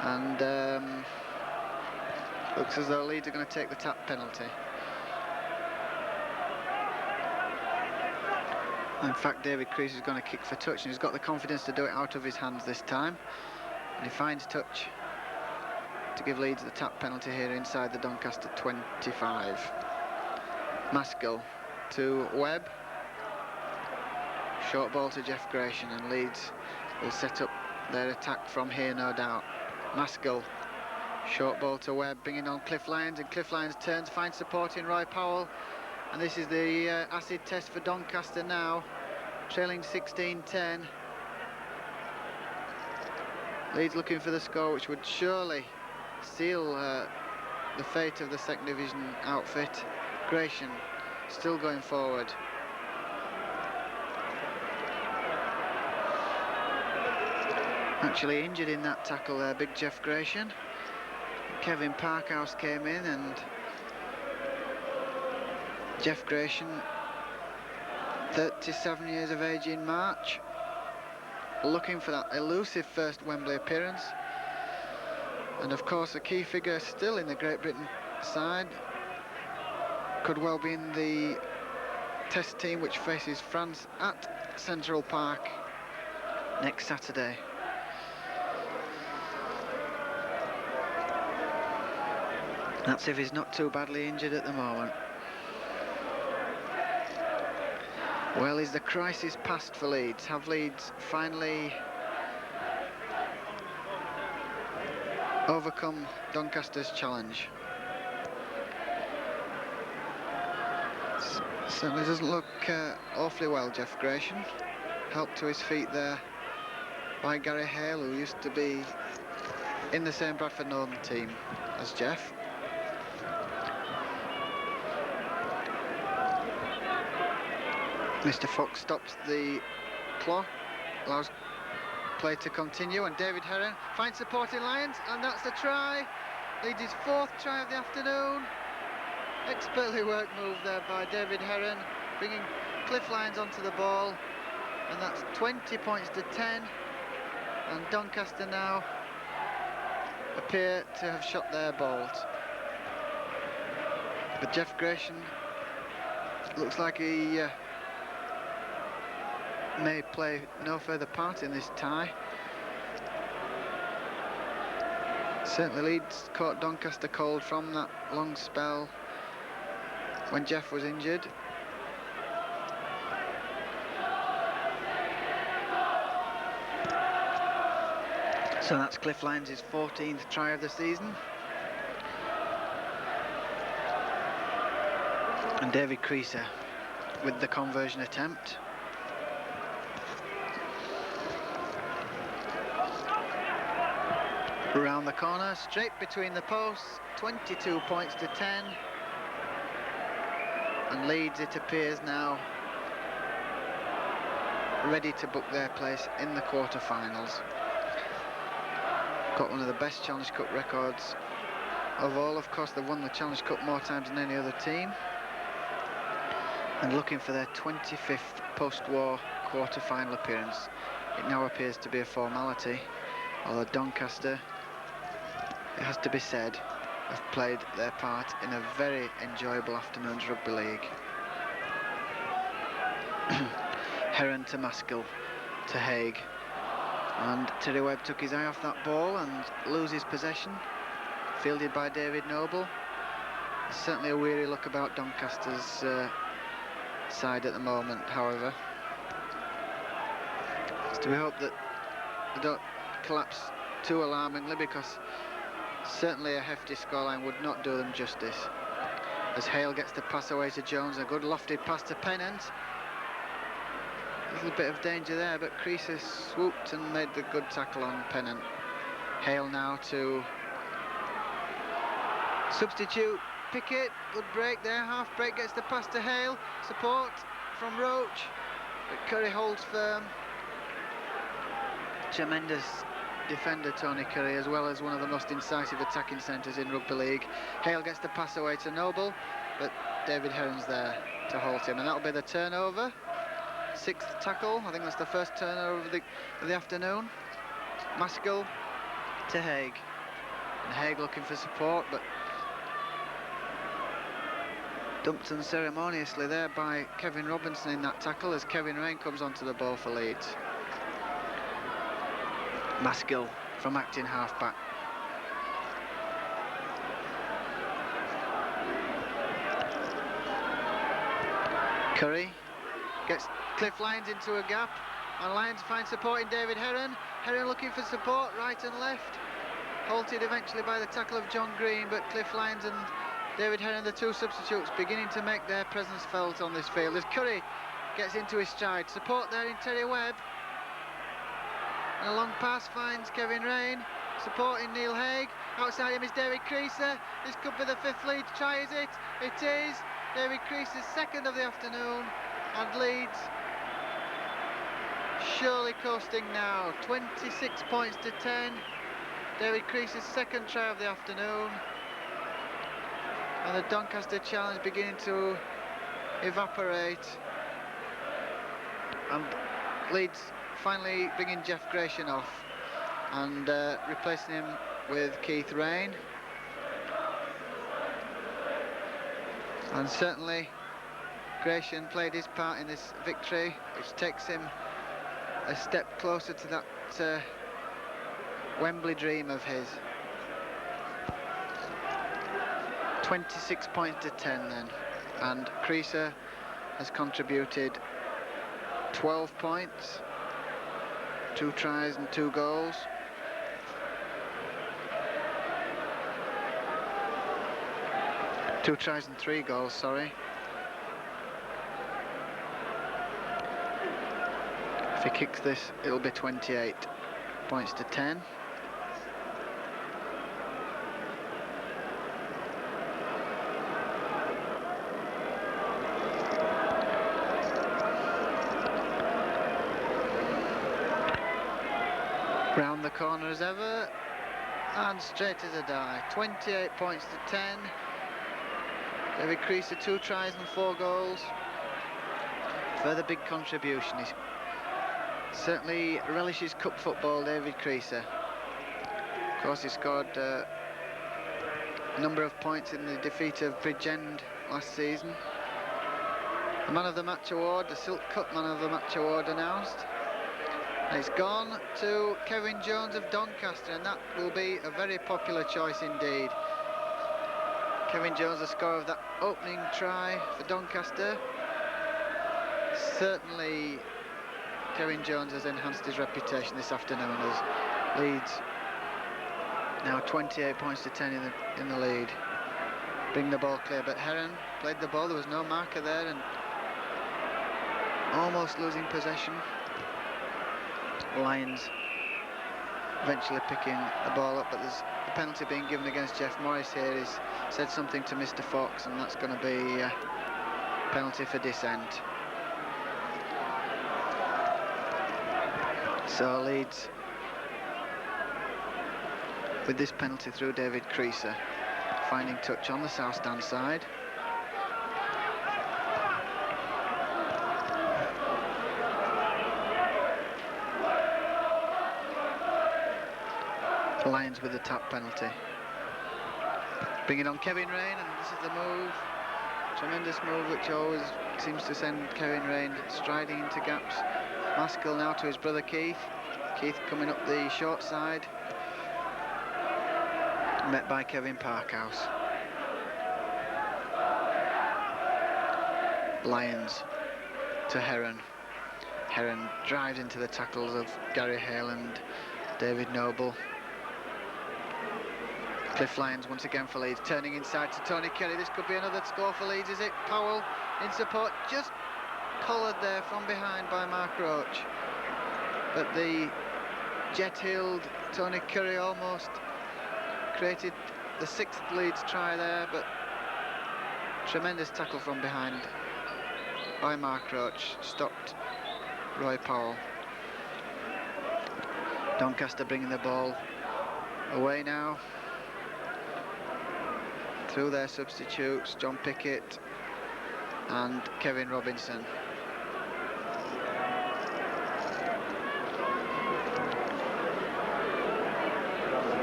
Speaker 1: And looks as though Leeds are going to take the tap penalty. In fact, David Crease is going to kick for touch, and he's got the confidence to do it out of his hands this time. And he finds touch to give Leeds the tap penalty here inside the Doncaster 25. Maskell to Webb. Short ball to Jeff Gratian, and Leeds will set up their attack from here, no doubt. Maskell, short ball to Webb, bringing on Cliff Lyons, and Cliff Lyons turns, finds support in Roy Powell. And this is the acid test for Doncaster now, trailing 16-10. Leeds looking for the score, which would surely seal the fate of the second division outfit. Gratian still going forward. Actually injured in that tackle there, big Jeff Gratian. Kevin Parkhouse came in, and Jeff Gratian, 37 years of age in March, looking for that elusive first Wembley appearance. And of course a key figure still in the Great Britain side. Could well be in the test team which faces France at Central Park next Saturday. That's if he's not too badly injured at the moment. Well, is the crisis past for Leeds? Have Leeds finally overcome Doncaster's challenge? Certainly doesn't look awfully well, Jeff Gratian. Helped to his feet there by Gary Hale, who used to be in the same Bradford Northern team as Jeff. Mr. Fox stops the clock, allows play to continue, and David Heron finds support in Lyons, and that's the try. Leeds' 4th try of the afternoon. Expertly worked move there by David Heron, bringing Cliff Lyons onto the ball, and that's 20 points to 10. And Doncaster now appear to have shot their bolt. But Jeff Gratian looks like he may play no further part in this tie. Certainly Leeds caught Doncaster cold from that long spell when Jeff was injured. So that's Cliff Lyons' 14th try of the season. And David Creaser with the conversion attempt. Around the corner, straight between the posts, 22 points to 10. And Leeds, it appears now, ready to book their place in the quarter-finals. got one of the best Challenge Cup records of all. Of course, they've won the Challenge Cup more times than any other team, and looking for their 25th post-war quarter-final appearance. It now appears to be a formality, although Doncaster, it has to be said, have played their part in a very enjoyable afternoon's rugby league. Heron to Maskell to Haig, and Terry Webb took his eye off that ball and loses possession, fielded by David Noble. There's certainly a weary look about Doncaster's side at the moment, however. It's to be hoped that they don't collapse too alarmingly, because certainly a hefty scoreline would not do them justice. As Hale gets the pass away to Jones, a good lofted pass to Pennant. A little bit of danger there, but Creaser swooped and made the good tackle on Pennant. Hale now to substitute Pickett. Good break there, half break, gets the pass to Hale. Support from Roach, but Curry holds firm. Tremendous defender, Tony Curry, as well as one of the most incisive attacking centres in rugby league. Hale gets the pass away to Noble, but David Heron's there to halt him, and that'll be the turnover. 6th tackle, I think that's the first turnover of the afternoon. Maskell to Haig, and Haig looking for support, but dumped unceremoniously there by Kevin Robinson in that tackle, as Kevin Rain comes onto the ball for Leeds. Maskell from acting half-back. Curry gets Cliff Lyons into a gap, and Lyons finds support in David Heron. Heron looking for support right and left, halted eventually by the tackle of John Green, but Cliff Lyons and David Heron, the two substitutes, beginning to make their presence felt on this field as Curry gets into his stride. Support there in Terry Webb, and a long pass finds Kevin Rain. Support in Neil Haig. Outside him is David Creaser. This could be the 5th Leeds try, is it? It is. David Creaser's 2nd of the afternoon, and Leeds surely coasting now. 26 points to 10. David Creaser's 2nd try of the afternoon, and the Doncaster challenge beginning to evaporate, and Leeds finally bringing Jeff Gratian off and replacing him with Keith Rain. And certainly Gratian played his part in this victory, which takes him a step closer to that Wembley dream of his. 26 points to 10 then, and Creaser has contributed 12 points, 2 tries and 2 goals. Two tries and 3 goals, sorry. If he kicks this, it'll be 28 points to 10. Round the corner as ever, and straight as a die. 28 points to 10. David Creaser, 2 tries and 4 goals. Further big contribution. He certainly relishes cup football, David Creaser. Of course, he scored a number of points in the defeat of Bridgend last season. The Man of the Match award, the Silk Cup Man of the Match award announced. And it's gone to Kevin Jones of Doncaster, and that will be a very popular choice indeed. Kevin Jones, the scorer of that opening try for Doncaster. Certainly Kevin Jones has enhanced his reputation this afternoon as Leeds now 28 points to 10 in the lead. Bring the ball clear, but Heron played the ball, there was no marker there, and almost losing possession. Lyons eventually picking the ball up, but there's a penalty being given against Jeff Morris here. He's said something to Mr. Fox, and that's going to be a penalty for dissent. So Leeds with this penalty through David Creaser, finding touch on the south stand side. Lions with the tap penalty. Bringing on Kevin Rain, and this is the move. Tremendous move which always seems to send Kevin Rain striding into gaps. Maskell now to his brother Keith. Keith coming up the short side. Met by Kevin Parkhouse. Lions to Heron. Heron drives into the tackles of Gary Hale and David Noble. Cliff Lyons once again for Leeds, turning inside to Tony Kelly. This could be another score for Leeds, is it? Powell in support, just collared there from behind by Mark Roach. But the jet-heeled Tony Curry almost created the 6th Leeds try there, but tremendous tackle from behind by Mark Roach, stopped Roy Powell. Doncaster bringing the ball away now. Through their substitutes, John Pickett and Kevin Robinson.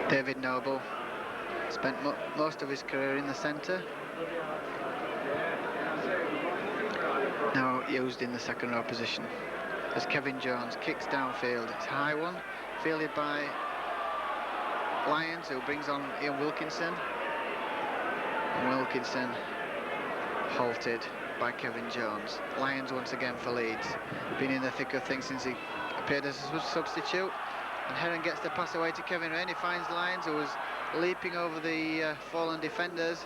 Speaker 1: David Noble spent most of his career in the centre. Now used in the second row position. As Kevin Jones kicks downfield, it's a high one, fielded by Lyons, who brings on Ian Wilkinson. Wilkinson halted by Kevin Jones. Lyons once again for Leeds. Been in the thick of things since he appeared as a substitute. And Heron gets the pass away to Kevin Rain. He finds Lyons, who was leaping over the fallen defenders.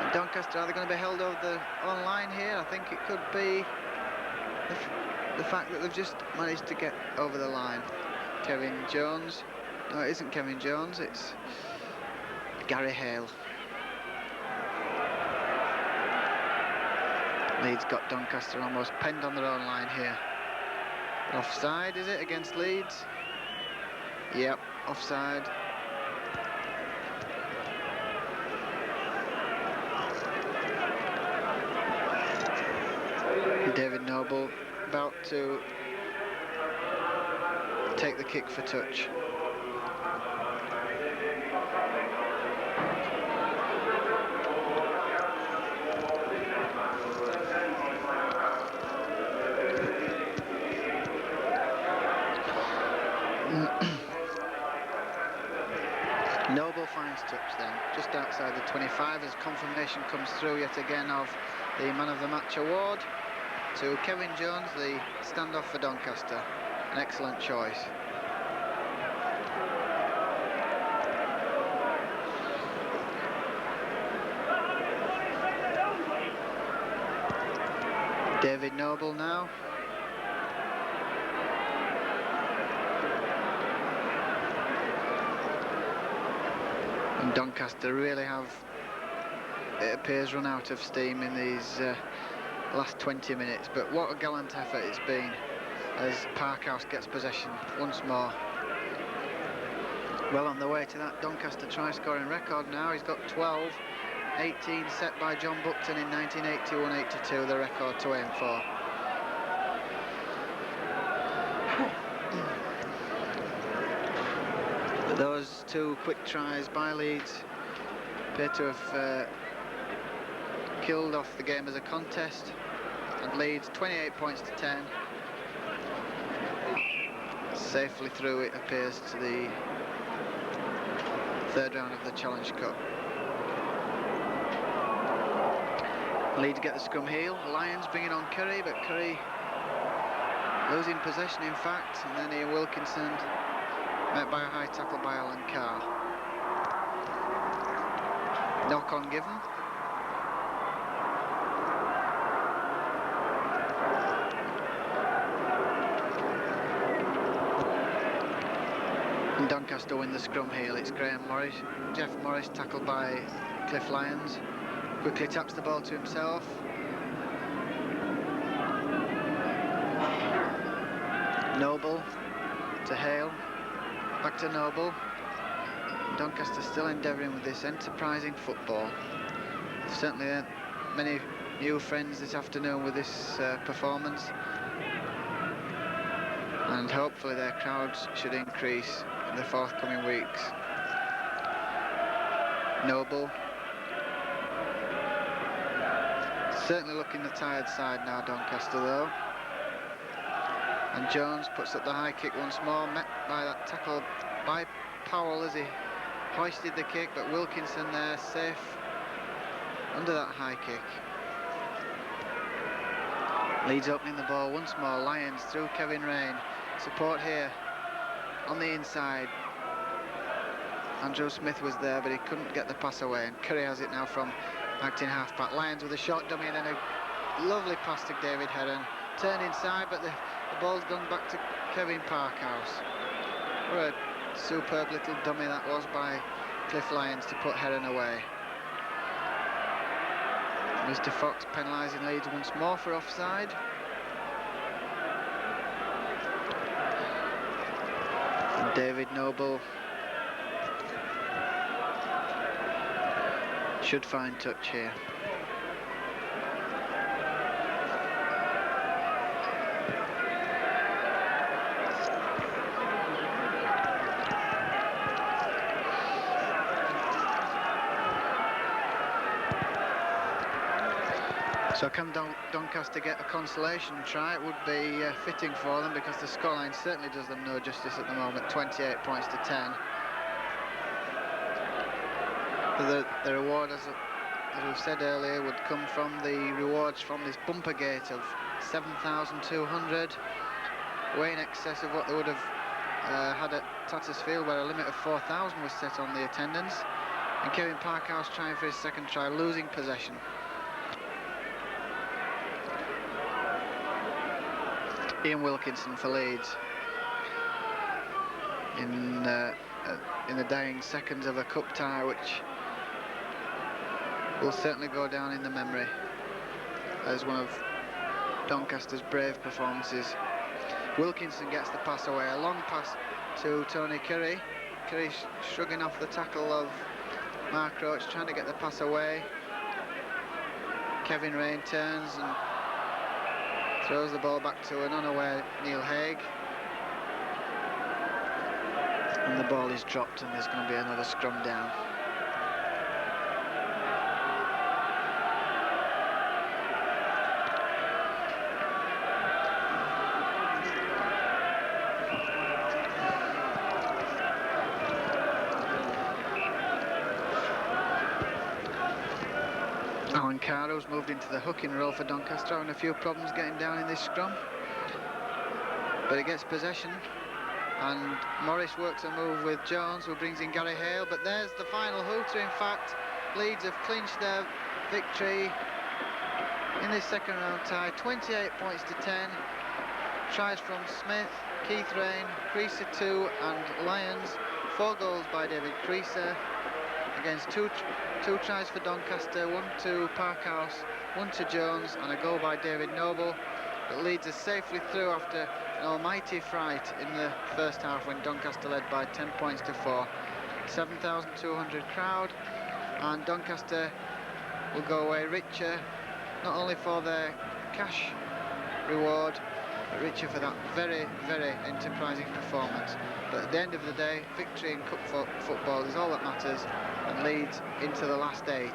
Speaker 1: And Doncaster, are they going to be held over the on line here? I think it could be the fact that they've just managed to get over the line. Kevin Jones. No, it isn't Kevin Jones, it's Gary Hale. Leeds got Doncaster almost penned on their own line here. Offside, is it, against Leeds? Yep, offside. David Noble about to take the kick for touch. Noble finds touch then, just outside the 25, as confirmation comes through yet again of the Man of the Match award to Kevin Jones, the standoff for Doncaster. An excellent choice. David Noble now. And Doncaster really have, it appears, run out of steam in these last 20 minutes, but what a gallant effort it's been as Parkhouse gets possession once more. Well on the way to that Doncaster try-scoring record now. He's got 12, 18 set by John Buckton in 1981-82, the record to aim for. Those two quick tries by Leeds appear to have killed off the game as a contest, and Leeds 28 points to 10, safely through, it appears, to the third round of the Challenge Cup. Leeds get the scrum heel. Lions bringing on Curry, but Curry losing possession in fact, and then Ian Wilkinson met by a high tackle by Alan Carr. Knock on given. And Doncaster win the scrum heel. It's Jeff Morris tackled by Cliff Lyons. Quickly taps the ball to himself. Noble to Hale. Back to Noble. Doncaster still endeavouring with this enterprising football. They've certainly earned many new friends this afternoon with this performance, and hopefully their crowds should increase in the forthcoming weeks. Noble certainly looking the tired side now, Doncaster though. And Jones puts up the high kick once more, met by that tackle by Powell as he hoisted the kick, but Wilkinson there safe under that high kick. Leeds opening the ball once more. Lyons through Kevin Rain. Support here on the inside. Andrew Smith was there, but he couldn't get the pass away, and Curry has it now from acting half-back. Lyons with a short dummy and then a lovely pass to David Heron. Turned inside, but the ball's gone back to Kevin Parkhouse. What a superb little dummy that was by Cliff Lyons to put Heron away. Mr. Fox penalising Leeds once more for offside. And David Noble should find touch here. So can Doncaster get a consolation try? It would be fitting for them, because the scoreline certainly does them no justice at the moment. 28 points to 10. The reward, as we've said earlier, would come from the rewards from this bumper gate of 7,200, way in excess of what they would have had at Tattersfield, where a limit of 4,000 was set on the attendance. And Kevin Parkhouse trying for his second try, losing possession. Ian Wilkinson for Leeds in the dying seconds of a cup tie, which will certainly go down in the memory as one of Doncaster's brave performances. Wilkinson gets the pass away, a long pass to Tony Curry. Curry shrugging off the tackle of Mark Roach, trying to get the pass away. Kevin Rain turns and throws the ball back to an unaware Neil Haig. And the ball is dropped, and there's going to be another scrum down. Alan Carro's moved into the hooking role for Doncaster, having a few problems getting down in this scrum. But he gets possession, and Morris works a move with Jones, who brings in Gary Hale. But there's the final hooter. In fact, Leeds have clinched their victory in this second round tie, 28 points to 10. Tries from Smith, Keith Rain, Creaser 2 and Lyons. 4 goals by David Creaser against two tries for Doncaster, 1 to Parkhouse, 1 to Jones, and a goal by David Noble. But Leeds are safely through after an almighty fright in the first half when Doncaster led by 10 points to 4. 7,200 crowd, and Doncaster will go away richer, not only for their cash reward, but richer for that very, very enterprising performance. But at the end of the day, victory in cup football is all that matters, and Leeds into the last 8.